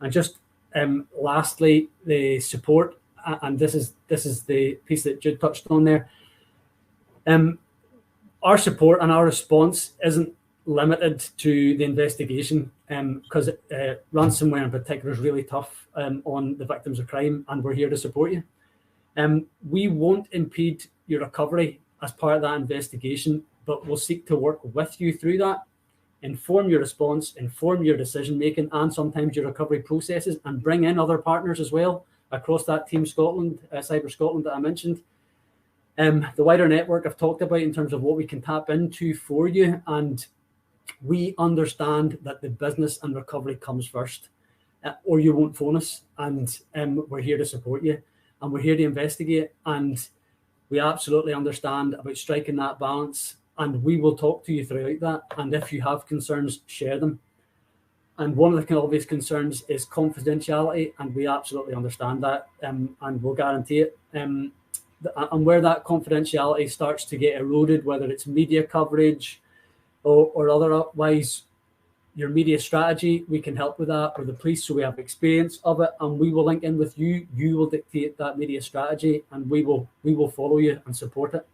And just lastly, the support, and this is the piece that Jude touched on there. Our support and our response isn't limited to the investigation, because ransomware in particular is really tough on the victims of crime, and we're here to support you. We won't impede your recovery as part of that investigation, but we'll seek to work with you through that, inform your response, inform your decision making, and sometimes your recovery processes, and bring in other partners as well across that Team Scotland, Cyber Scotland that I mentioned. The wider network I've talked about in terms of what we can tap into for you, and we understand that the business and recovery comes first, or you won't phone us, and we're here to support you, and we're here to investigate, and we absolutely understand about striking that balance, and we will talk to you throughout that, and if you have concerns, share them. And one of the obvious concerns is confidentiality, and we absolutely understand that, and we'll guarantee it. And where that confidentiality starts to get eroded, whether it's media coverage or otherwise, your media strategy, we can help with that, or the police, so we have experience of it, and we will link in with you. You will dictate that media strategy, and we will follow you and support it.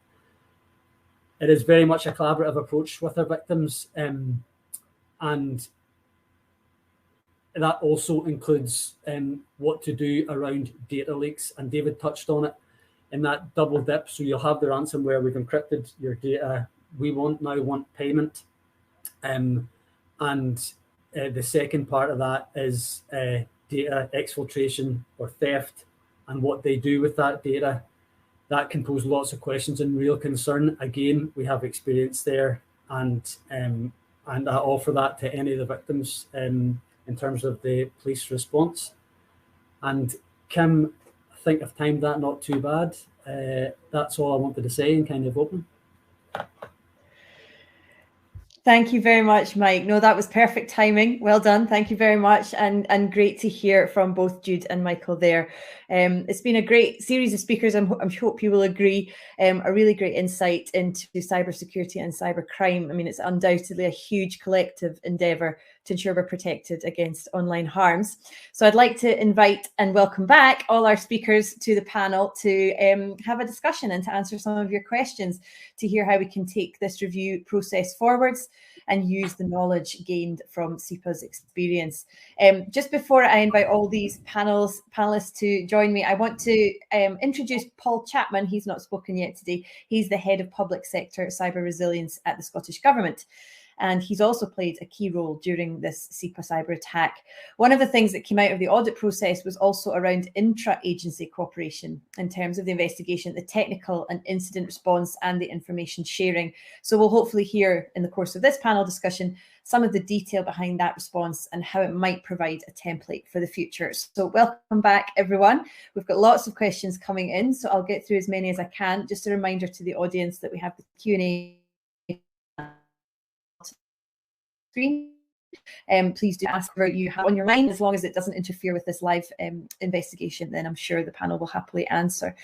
It is very much a collaborative approach with our victims, and that also includes what to do around data leaks, and David touched on it in that double dip. So you'll have the ransomware, we've encrypted your data, we now want payment, and the second part of that is data exfiltration or theft, and what they do with that data. That can pose lots of questions and real concern. Again, we have experience there, and I offer that to any of the victims in terms of the police response. And Kim, I think I've timed that not too bad. That's all I wanted to say and kind of open. Thank you very much, Mike. No, that was perfect timing. Well done. Thank you very much. And great to hear from both Jude and Michael there. It's been a great series of speakers. I hope you will agree. A really great insight into cybersecurity and cybercrime. I mean, it's undoubtedly a huge collective endeavour to ensure we're protected against online harms. So I'd like to invite and welcome back all our speakers to the panel to have a discussion and to answer some of your questions, to hear how we can take this review process forwards and use the knowledge gained from SEPA's experience. Just before I invite all these panelists to join me, I want to introduce Paul Chapman. He's not spoken yet today. He's the Head of Public Sector Cyber Resilience at the Scottish Government. And he's also played a key role during this SEPA cyber attack. One of the things that came out of the audit process was also around intra-agency cooperation in terms of the investigation, the technical and incident response, and the information sharing. So we'll hopefully hear in the course of this panel discussion some of the detail behind that response and how it might provide a template for the future. So welcome back, everyone. We've got lots of questions coming in, so I'll get through as many as I can. Just a reminder to the audience that we have the Q&A screen. Please do ask what you have on your mind, as long as it doesn't interfere with this live investigation, then I'm sure the panel will happily answer.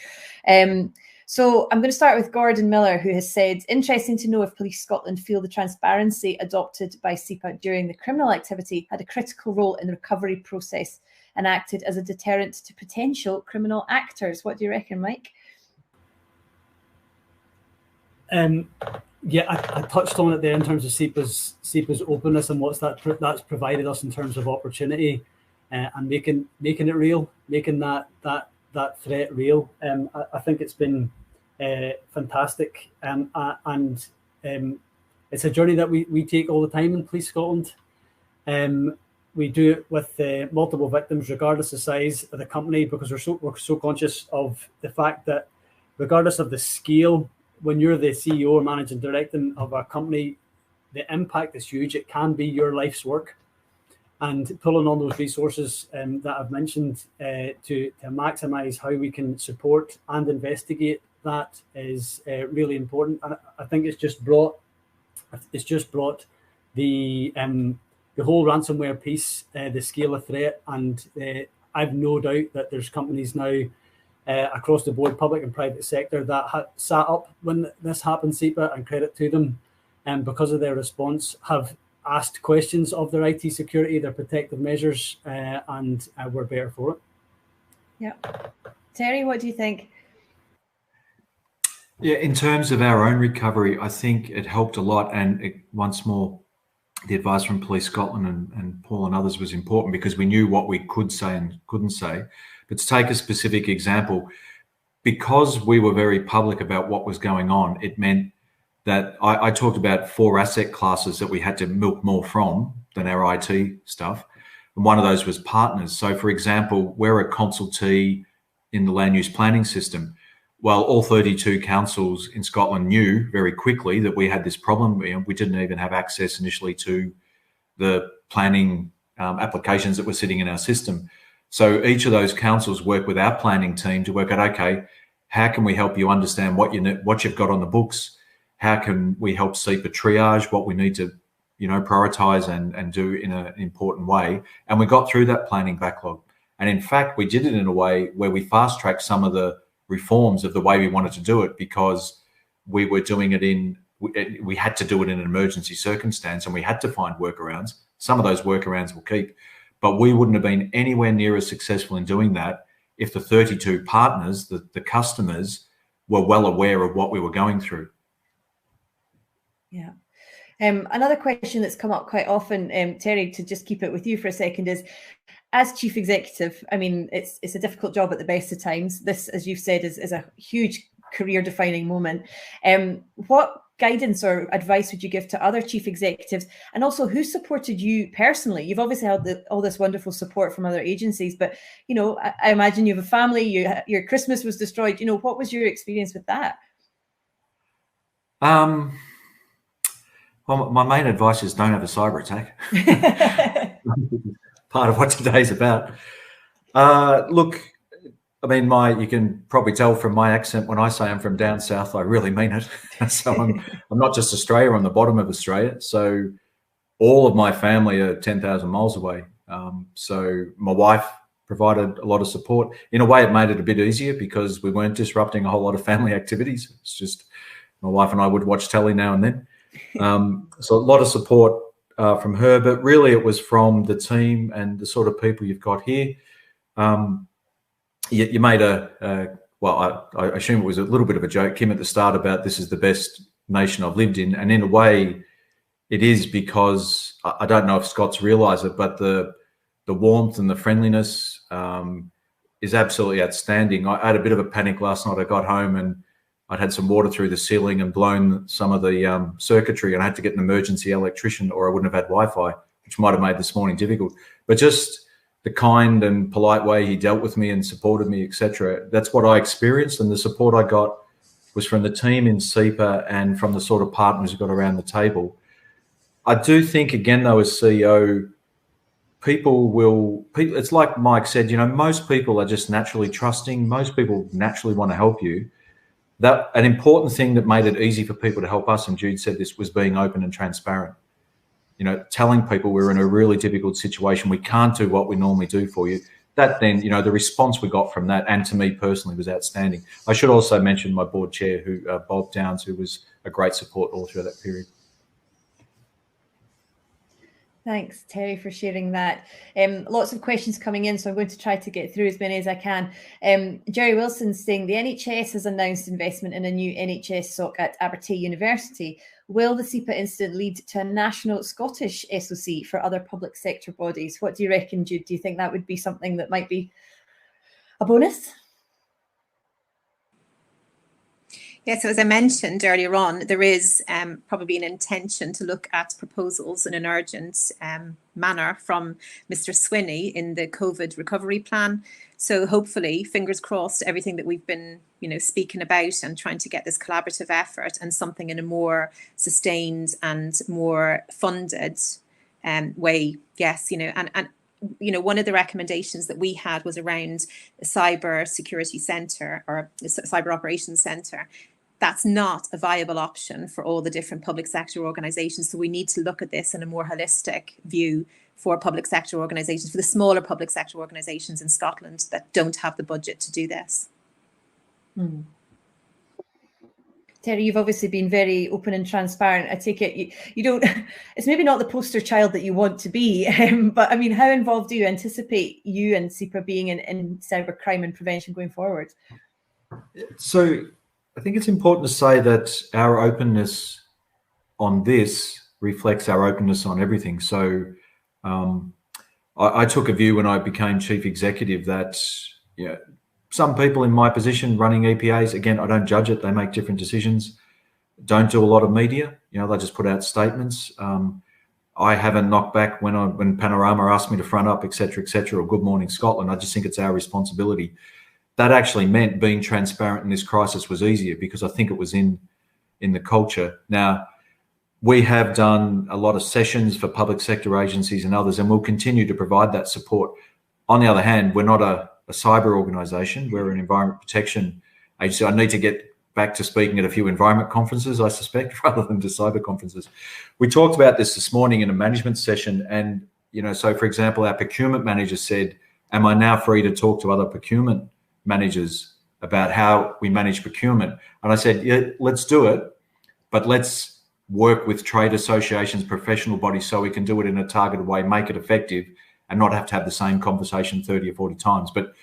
So I'm going to start with Gordon Miller, who has said, interesting to know if Police Scotland feel the transparency adopted by SEPA during the criminal activity had a critical role in the recovery process and acted as a deterrent to potential criminal actors. What do you reckon, Mike? Yeah, I touched on it there in terms of SEPA's openness and what's that's provided us in terms of opportunity and making it real, making that threat real. I think it's been fantastic, and it's a journey that we take all the time in Police Scotland. We do it with multiple victims, regardless of size of the company, because we're so conscious of the fact that regardless of the scale, when you're the CEO or managing director of a company, the impact is huge. It can be your life's work. And pulling on those resources that I've mentioned to maximise how we can support and investigate that is really important. And I think it's just brought the whole ransomware piece, the scale of threat, and I've no doubt that there's companies now across the board, public and private sector, that sat up when this happened, SEPA, and credit to them, and because of their response, have asked questions of their IT security, their protective measures, and we're better for it. Yeah. Terry, what do you think? Yeah, in terms of our own recovery, I think it helped a lot. And once more, the advice from Police Scotland and Paul and others was important because we knew what we could say and couldn't say. But to take a specific example, because we were very public about what was going on, it meant that I talked about 4 asset classes that we had to milk more from than our IT stuff. And one of those was partners. So, for example, we're a consultee in the land use planning system. Well, all 32 councils in Scotland knew very quickly that we had this problem. We didn't even have access initially to the planning applications that were sitting in our system. So each of those councils work with our planning team to work out, okay, how can we help you understand what you've got on the books? How can we help SEPA triage what we need to, prioritise and do in an important way? And we got through that planning backlog. And in fact, we did it in a way where we fast-tracked some of the reforms of the way we wanted to do it because we were doing it we had to do it in an emergency circumstance and we had to find workarounds. Some of those workarounds will keep. But we wouldn't have been anywhere near as successful in doing that if the 32 partners, the customers, were well aware of what we were going through. Yeah. Another question that's come up quite often, Terry, to just keep it with you for a second, is as chief executive, I mean, it's a difficult job at the best of times. This, as you've said, is a huge career-defining moment. What guidance or advice would you give to other chief executives? And also, who supported you personally? You've obviously had all this wonderful support from other agencies, but, I imagine you have a family, your Christmas was destroyed. What was your experience with that? Well, my main advice is don't have a cyber attack. Part of what today's about. Look, I mean, you can probably tell from my accent when I say I'm from down south, I really mean it. So I'm not just Australia, I'm on the bottom of Australia. So all of my family are 10,000 miles away. So my wife provided a lot of support. In a way, it made it a bit easier because we weren't disrupting a whole lot of family activities. It's just my wife and I would watch telly now and then. So a lot of support from her, but really it was from the team and the sort of people you've got here. You made well, I assume it was a little bit of a joke, Kim, at the start about this is the best nation I've lived in. And in a way it is, because I don't know if Scots realise it, but the warmth and the friendliness is absolutely outstanding. I had a bit of a panic last night. I got home and I'd had some water through the ceiling and blown some of the circuitry, and I had to get an emergency electrician or I wouldn't have had Wi-Fi, which might have made this morning difficult. But just the kind and polite way he dealt with me and supported me, etc. That's what I experienced, and the support I got was from the team in SEPA and from the sort of partners who got around the table. I do think, again, though, as CEO, it's like Mike said, most people are just naturally trusting. Most people naturally want to help you. That an important thing that made it easy for people to help us, and Jude said this, was being open and transparent. Telling people we're in a really difficult situation, we can't do what we normally do for you. that then, you know, the response we got from that, and to me personally, was outstanding. I should also mention my board chair, who Bob Downs, who was a great support all through that period. Thanks, Terry, for sharing that. Lots of questions coming in, so I'm going to try to get through as many as I can. Jerry Wilson's saying the NHS has announced investment in a new NHS SOC at Abertay University. Will the SEPA incident lead to a national Scottish SOC for other public sector bodies? What do you reckon, Jude? Do you think that would be something that might be a bonus? Yeah, so as I mentioned earlier on, there is probably an intention to look at proposals in an urgent manner from Mr. Swinney in the COVID recovery plan. So hopefully, fingers crossed, everything that we've been, you know, speaking about and trying to get this collaborative effort and something in a more sustained and more funded way. Yes, you know, and you know, one of the recommendations that we had was around the cyber security centre or the cyber operations centre. That's not a viable option for all the different public sector organisations. So we need to look at this in a more holistic view for public sector organisations, for the smaller public sector organisations in Scotland that don't have the budget to do this. Mm. Terry, you've obviously been very open and transparent. I take it you don't, it's maybe not the poster child that you want to be, but I mean, how involved do you anticipate you and SEPA being in cybercrime and prevention going forward? So I think it's important to say that our openness on this reflects our openness on everything. So I took a view when I became chief executive that, you know, some people in my position running EPAs, again, I don't judge it, they make different decisions, don't do a lot of media, you know, they just put out statements. I haven't knocked back when Panorama asked me to front up, et cetera, or Good Morning Scotland. I just think it's our responsibility. That actually meant being transparent in this crisis was easier because I think it was in the culture. Now, we have done a lot of sessions for public sector agencies and others, and we'll continue to provide that support. On the other hand, we're not a cyber organisation, we're an environment protection agency. I need to get back to speaking at a few environment conferences, I suspect, rather than to cyber conferences. We talked about this morning in a management session, and, you know, so for example, our procurement manager said, am I now free to talk to other procurement managers about how we manage procurement? And I said, yeah, let's do it, but let's work with trade associations, professional bodies, so we can do it in a targeted way, make it effective, and not have to have the same conversation 30 or 40 times. But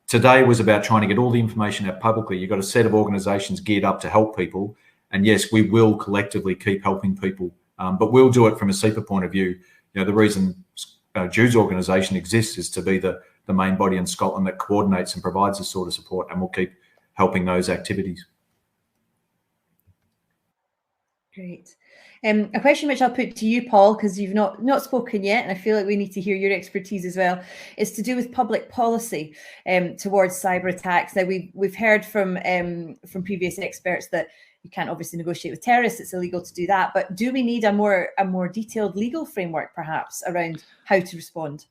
today was about trying to get all the information out publicly. You've got a set of organisations geared up to help people. And yes, we will collectively keep helping people, but we'll do it from a SEPA point of view. You know, the reason Jude's organisation exists is to be the main body in Scotland that coordinates and provides this sort of support, and we'll keep helping those activities. Great. A question which I'll put to you, Paul, because you've not spoken yet, and I feel like we need to hear your expertise as well, is to do with public policy towards cyber attacks. Now, we've heard from previous experts that you can't obviously negotiate with terrorists; it's illegal to do that. But do we need a more detailed legal framework, perhaps, around how to respond?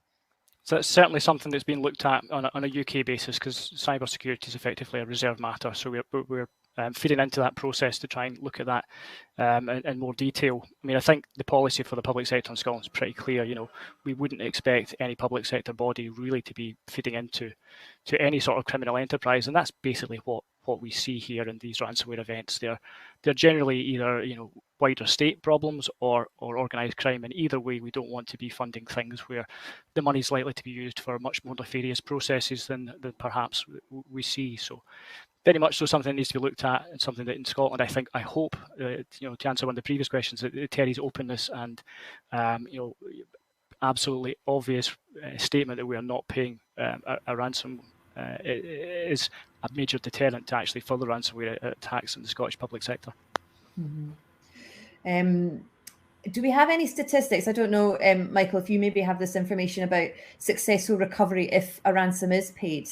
So it's certainly something that's been looked at on a UK basis, because cybersecurity is effectively a reserve matter. So we're feeding into that process to try and look at that in more detail. I mean, I think the policy for the public sector in Scotland is pretty clear. You know, we wouldn't expect any public sector body really to be feeding into any sort of criminal enterprise, and that's basically what we see here in these ransomware events. They're generally either, you know, wider state problems or organised crime, and either way, we don't want to be funding things where the money's likely to be used for much more nefarious processes than perhaps we see. So very much so something that needs to be looked at, and something that in Scotland, I hope, you know, to answer one of the previous questions, that Terry's openness and, you know, absolutely obvious statement that we are not paying a ransom is a major deterrent to actually further ransomware attacks in the Scottish public sector. Mm-hmm. Do we have any statistics? I don't know, Michael, if you maybe have this information about successful recovery if a ransom is paid.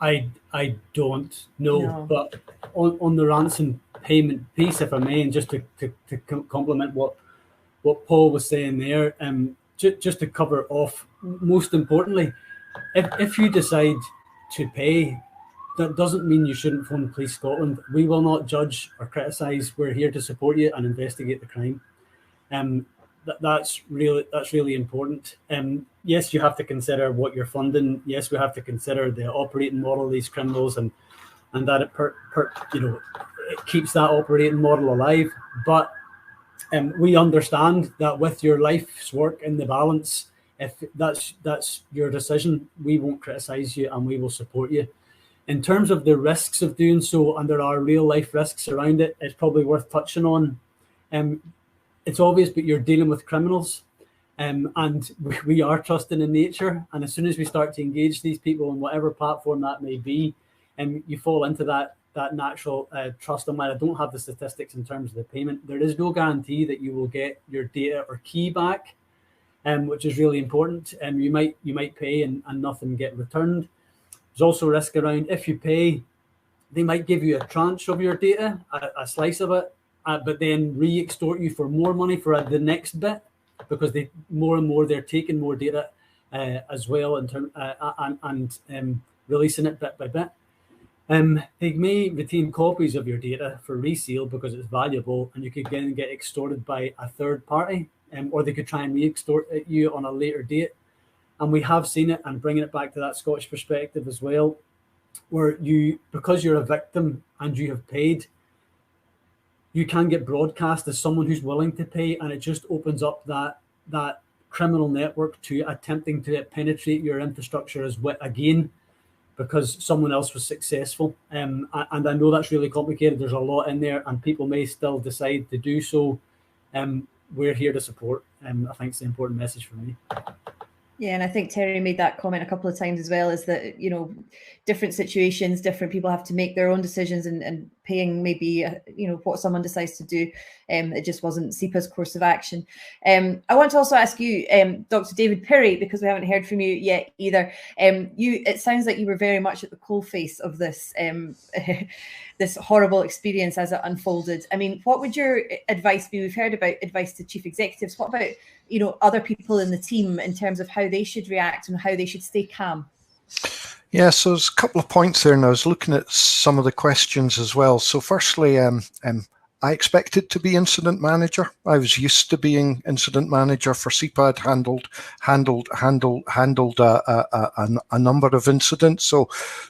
I don't know, no. But on the ransom payment piece, if I may, and just to complement what Paul was saying there, just to cover off, most importantly, if you decide to pay, that doesn't mean you shouldn't phone Police Scotland. We will not judge or criticise. We're here to support you and investigate the crime. that's really important. Yes, you have to consider what you're funding. Yes, we have to consider the operating model of these criminals, and that it keeps that operating model alive. But we understand that with your life's work in the balance, if that's your decision, we won't criticize you and we will support you. In terms of the risks of doing so, and there are real life risks around it, it's probably worth touching on. It's obvious, but you're dealing with criminals, and we are trusting in nature. And as soon as we start to engage these people on whatever platform that may be, you fall into that natural trust. And while I don't have the statistics in terms of the payment, there is no guarantee that you will get your data or key back, which is really important. You might pay and nothing get returned. There's also risk around if you pay, they might give you a tranche of your data, a slice of it, but then re-extort you for more money for the next bit, because they more and more they're taking more data as well and releasing it bit by bit. They may retain copies of your data for resale because it's valuable, and you could then get extorted by a third party, or they could try and re-extort you on a later date. And we have seen it, and bringing it back to that Scottish perspective as well, where because you're a victim and you have paid, you can get broadcast as someone who's willing to pay, and it just opens up that criminal network to attempting to penetrate your infrastructure again, because someone else was successful. And I know that's really complicated. There's a lot in there, and people may still decide to do so. We're here to support. I think it's an important message for me. Yeah, and I think Terry made that comment a couple of times as well, is that, different situations, different people have to make their own decisions, and paying maybe, what someone decides to do. It just wasn't SEPA's course of action. I want to also ask you, Dr. David Pirrie, because we haven't heard from you yet either. It sounds like you were very much at the coalface of this this horrible experience as it unfolded. I mean, what would your advice be? We've heard about advice to chief executives. What about, other people in the team in terms of how they should react and how they should stay calm? Yeah, so there's a couple of points there, and I was looking at some of the questions as well. So firstly, I expected to be incident manager. I was used to being incident manager for SEPA. I'd handled a number of incidents.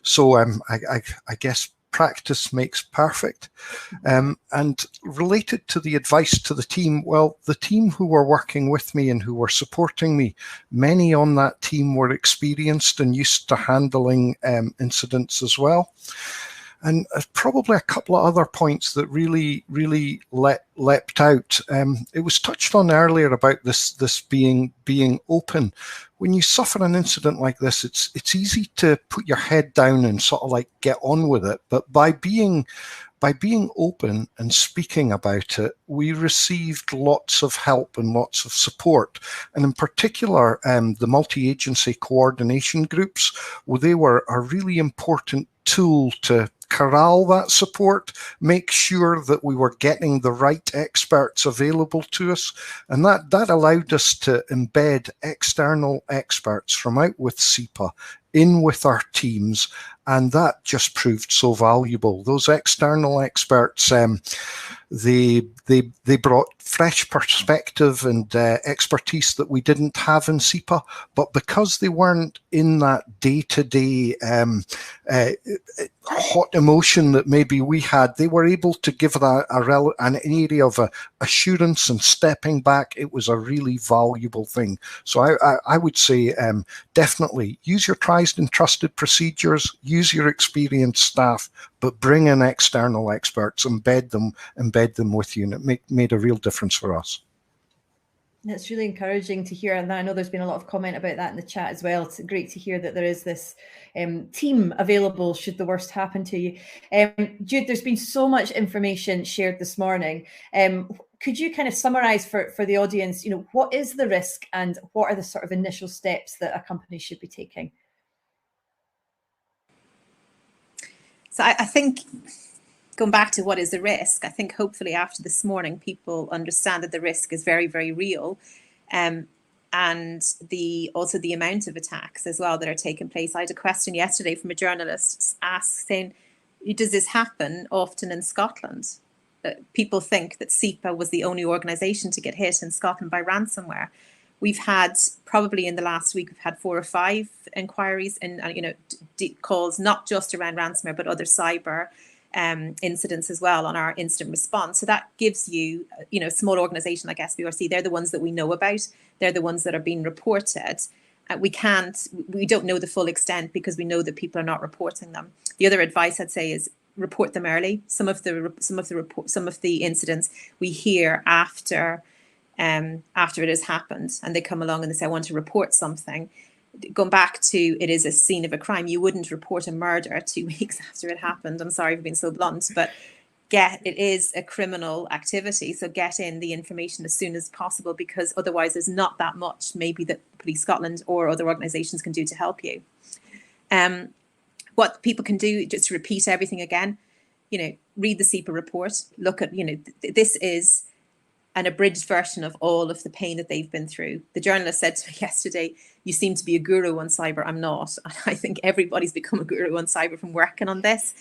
So I guess practice makes perfect. And related to the advice to the team, well, the team who were working with me and who were supporting me, many on that team were experienced and used to handling incidents as well. And probably a couple of other points that really leapt out. It was touched on earlier about this being open. When you suffer an incident like this, it's easy to put your head down and sort of like get on with it. But by being open and speaking about it, we received lots of help and lots of support. And in particular, the multi-agency coordination groups, well, they were a really important tool to corral that support, make sure that we were getting the right experts available to us. And that allowed us to embed external experts from out with SEPA in with our teams, and that just proved so valuable. Those external experts, they brought fresh perspective and expertise that we didn't have in SEPA, but because they weren't in that day-to-day hot emotion that maybe we had, they were able to give that an area of assurance and stepping back. It was a really valuable thing. So I would say definitely use your tried and trusted procedures, use your experienced staff, but bring in external experts, embed them with you, and it made a real difference for us. It's really encouraging to hear, and I know there's been a lot of comment about that in the chat as well. It's great to hear that there is this team available should the worst happen to you. Jude, there's been so much information shared this morning. Could you kind of summarize for the audience, what is the risk and what are the sort of initial steps that a company should be taking? So I think, going back to what is the risk, I think hopefully after this morning, people understand that the risk is very, very real. And also the amount of attacks as well that are taking place. I had a question yesterday from a journalist saying, does this happen often in Scotland? people think that SEPA was the only organisation to get hit in Scotland by ransomware. We've had, probably in the last week, we've had 4 or 5 inquiries and calls, not just around ransomware, but other cyber incidents as well on our instant response. So that gives you, a small organisation like SBRC, they're the ones that we know about. They're the ones that are being reported. We don't know the full extent because we know that people are not reporting them. The other advice I'd say is report them early. Some of the incidents we hear after it has happened, and they come along and they say, I want to report something. Going back to, it is a scene of a crime. You wouldn't report a murder 2 weeks after it happened. I'm sorry for being so blunt, but it is a criminal activity. So get in the information as soon as possible, because otherwise there's not that much maybe that Police Scotland or other organisations can do to help you. What people can do, just to repeat everything again, read the SEPA report, look at, this is an abridged version of all of the pain that they've been through. The journalist said to me yesterday, you seem to be a guru on cyber. I'm not. I think everybody's become a guru on cyber from working on this.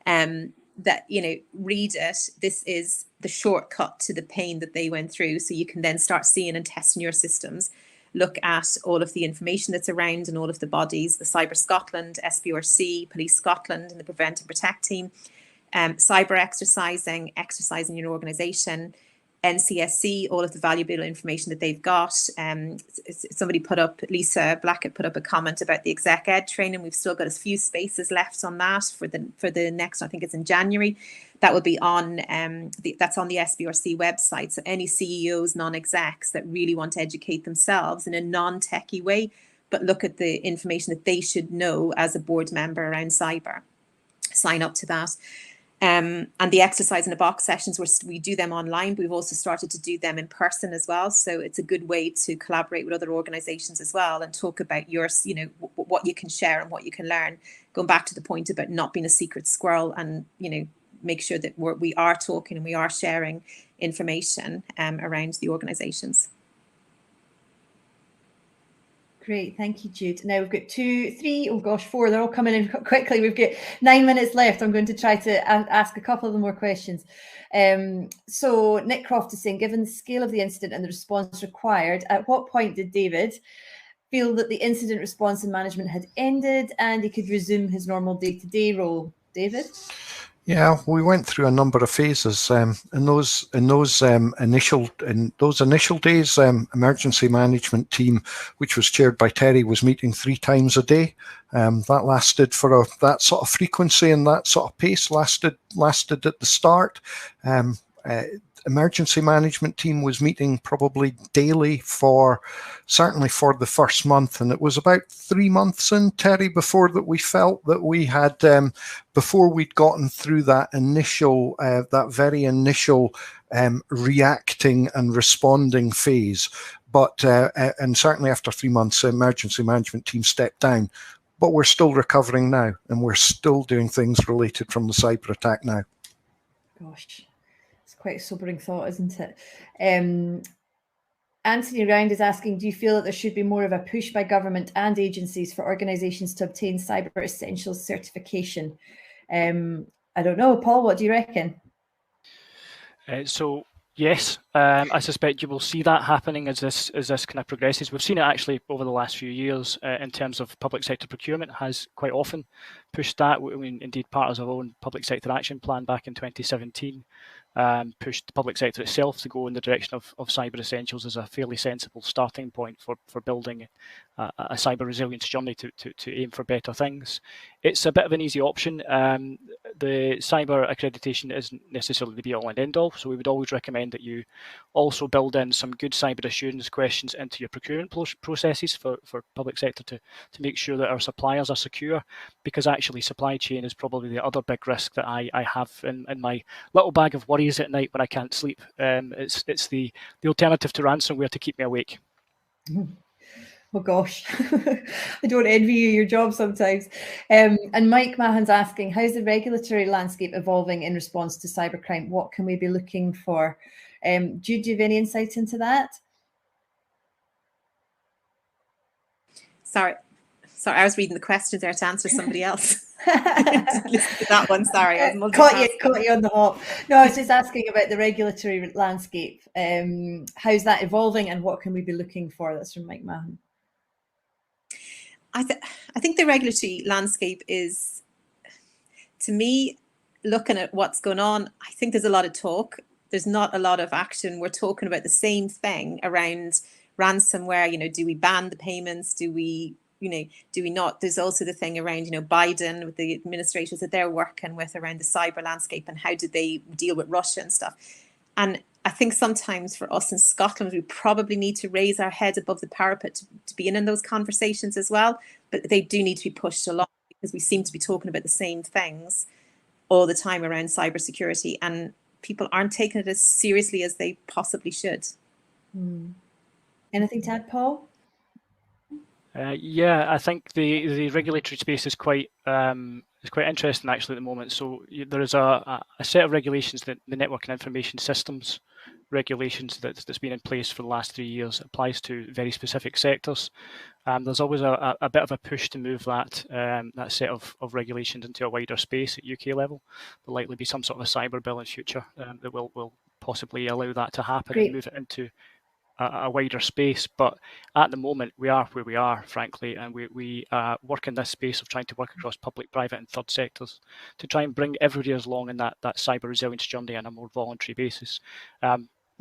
Read it. This is the shortcut to the pain that they went through. So you can then start seeing and testing your systems. Look at all of the information that's around and all of the bodies, the Cyber Scotland, SBRC, Police Scotland, and the Prevent and Protect team. Cyber exercising your organisation. NCSC, all of the valuable information that they've got. Somebody put up, Lisa Blackett put up a comment about the exec ed training. We've still got a few spaces left on that for the next, I think it's in January. That will be on, that's on the SBRC website. So any CEOs, non-execs that really want to educate themselves in a non-techie way, but look at the information that they should know as a board member around cyber, sign up to that. And the exercise in a box sessions, we do them online. We've also started to do them in person as well. So it's a good way to collaborate with other organizations as well and talk about what you can share and what you can learn. Going back to the point about not being a secret squirrel, and, make sure that we are talking and we are sharing information around the organizations. Great, thank you, Jude. Now we've got 2, 3, oh gosh, 4. They're all coming in quickly. We've got 9 minutes left. I'm going to try to ask a couple of more questions. So Nick Croft is saying, given the scale of the incident and the response required, at what point did David feel that the incident response and management had ended and he could resume his normal day-to-day role? David? Yeah, we went through a number of phases. In those initial days, emergency management team, which was chaired by Terry, was meeting 3 times a day. That lasted for that sort of frequency and that sort of pace lasted at the start. Emergency management team was meeting probably daily certainly for the first month, and it was about 3 months in, Terry, before that we felt that we had before we'd gotten through that very initial reacting and responding phase. But and certainly after 3 months, emergency management team stepped down. But we're still recovering now, and we're still doing things related from the cyber attack now. Gosh. Quite a sobering thought, isn't it? Anthony Round is asking, do you feel that there should be more of a push by government and agencies for organisations to obtain Cyber Essentials certification? I don't know, Paul, what do you reckon? So yes, I suspect you will see that happening as this kind of progresses. We've seen it actually over the last few years in terms of public sector procurement has quite often pushed that. I mean, indeed, part of our own public sector action plan back in 2017 pushed the public sector itself to go in the direction of cyber essentials as a fairly sensible starting point for building a cyber resilience journey to aim for better things. It's a bit of an easy option. The cyber accreditation isn't necessarily the be-all and end-all, so we would always recommend that you also build in some good cyber assurance questions into your procurement processes for public sector to make sure that our suppliers are secure, because actually supply chain is probably the other big risk that I have in my little bag of worries at night when I can't sleep. It's the alternative to ransomware to keep me awake. Oh gosh, I don't envy you your job sometimes. And Mike Mahan's asking, how's the regulatory landscape evolving in response to cybercrime? What can we be looking for? Jude, do you have any insights into that? Sorry, Sorry, I was reading the questions there to answer somebody else. Listen to that one. Sorry, I was multitasking. Caught you on the hop. No, I was just asking about the regulatory landscape. How's that evolving, and what can we be looking for? That's from Mike Mahon. I think the regulatory landscape is, to me, looking at what's going on, I think there's a lot of talk. There's not a lot of action. We're talking about the same thing around ransomware. You know, do we ban the payments? Do we not? There's also the thing around, Biden with the administrators that they're working with around the cyber landscape and how do they deal with Russia and stuff. And I think sometimes for us in Scotland, we probably need to raise our head above the parapet to be in those conversations as well. But they do need to be pushed along, because we seem to be talking about the same things all the time around cybersecurity, and people aren't taking it as seriously as they possibly should. Anything to add, Paul? Yeah, I think the regulatory space is quite interesting actually at the moment. So there is a set of regulations, that the Network and Information Systems regulations that's been in place for the last 3 years. It applies to very specific sectors. There's always a bit of a push to move that set of regulations into a wider space at UK level. There'll likely be some sort of a cyber bill in future that will possibly allow that to happen. Great. And move it into a wider space. But at the moment, we are where we are, frankly, and we work in this space of trying to work across public, private and third sectors to try and bring everybody along in that cyber resilience journey on a more voluntary basis,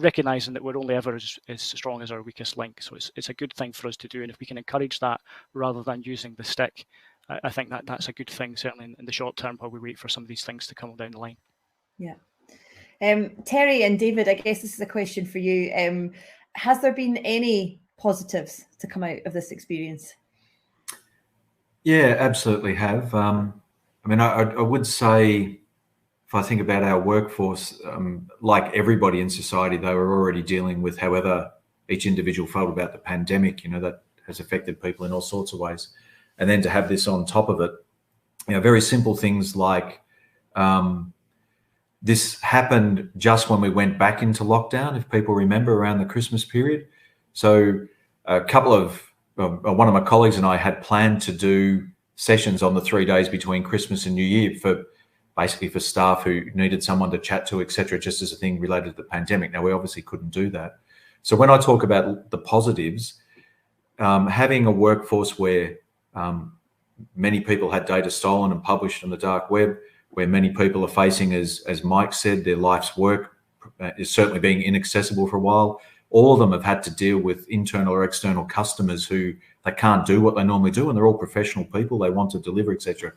recognising that we're only ever as strong as our weakest link. So it's a good thing for us to do, and if we can encourage that rather than using the stick, I think that's a good thing, certainly in the short term, while we wait for some of these things to come down the line. Yeah. Terry and David, I guess this is a question for you. Has there been any positives to come out of this experience? Yeah, absolutely have. I mean, I would say, if I think about our workforce, like everybody in society, they were already dealing with however each individual felt about the pandemic, that has affected people in all sorts of ways. And then to have this on top of it, very simple things like this happened just when we went back into lockdown, if people remember, around the Christmas period. So one of my colleagues and I had planned to do sessions on the 3 days between Christmas and New Year basically for staff who needed someone to chat to, etc., just as a thing related to the pandemic. Now, we obviously couldn't do that. So when I talk about the positives, having a workforce where many people had data stolen and published on the dark web, where many people are facing, as Mike said, their life's work is certainly being inaccessible for a while. All of them have had to deal with internal or external customers who they can't do what they normally do, and they're all professional people. They want to deliver, etc.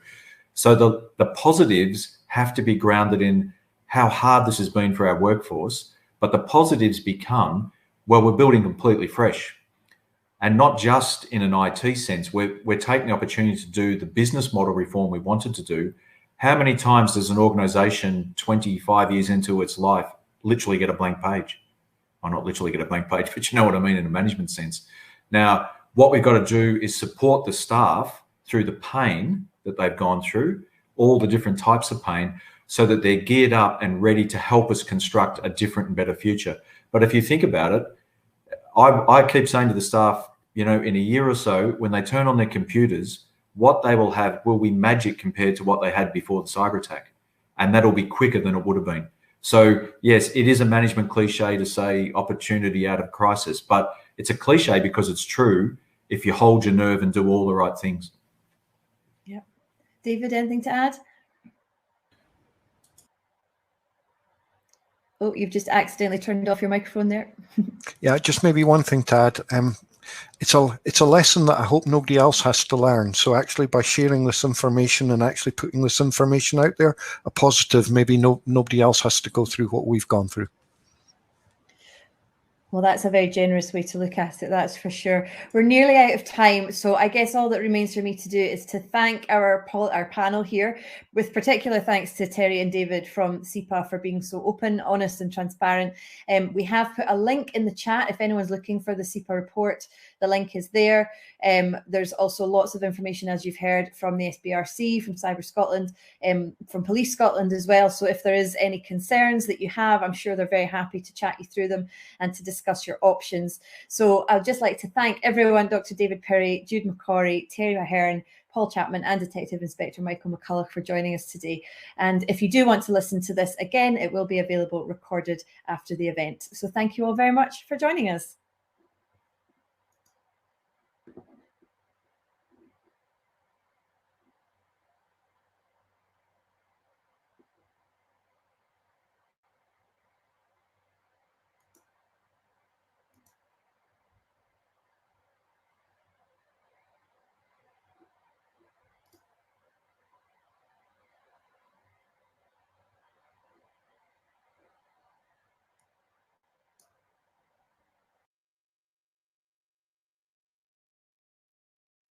So the positives have to be grounded in how hard this has been for our workforce, but the positives become, well, we're building completely fresh. And not just in an IT sense, we're taking the opportunity to do the business model reform we wanted to do. How many times does an organization 25 years into its life literally get a blank page? Well, not literally get a blank page, but you know what I mean in a management sense. Now, what we've got to do is support the staff through the pain that they've gone through, all the different types of pain, so that they're geared up and ready to help us construct a different and better future. But if you think about it, I keep saying to the staff, in a year or so, when they turn on their computers, what they will have will be magic compared to what they had before the cyber attack. And that'll be quicker than it would have been. So yes, it is a management cliche to say opportunity out of crisis, but it's a cliche because it's true if you hold your nerve and do all the right things. Yeah. David, anything to add? Oh, you've just accidentally turned off your microphone there. Yeah, just maybe one thing to add. It's a lesson that I hope nobody else has to learn. So actually, by sharing this information and actually putting this information out there, a positive, maybe nobody else has to go through what we've gone through. Well, that's a very generous way to look at it, that's for sure. We're nearly out of time, so I guess all that remains for me to do is to thank our panel here, with particular thanks to Terry and David from SEPA for being so open, honest and transparent. We have put a link in the chat if anyone's looking for the SEPA report The link is there. There's also lots of information, as you've heard, from the SBRC, from Cyber Scotland, from Police Scotland as well. So if there is any concerns that you have, I'm sure they're very happy to chat you through them and to discuss your options. So I'd just like to thank everyone, Dr. David Perry, Jude McCorry, Terry Ahern, Paul Chapman and Detective Inspector Michael McCulloch for joining us today. And if you do want to listen to this again, it will be available recorded after the event. So thank you all very much for joining us.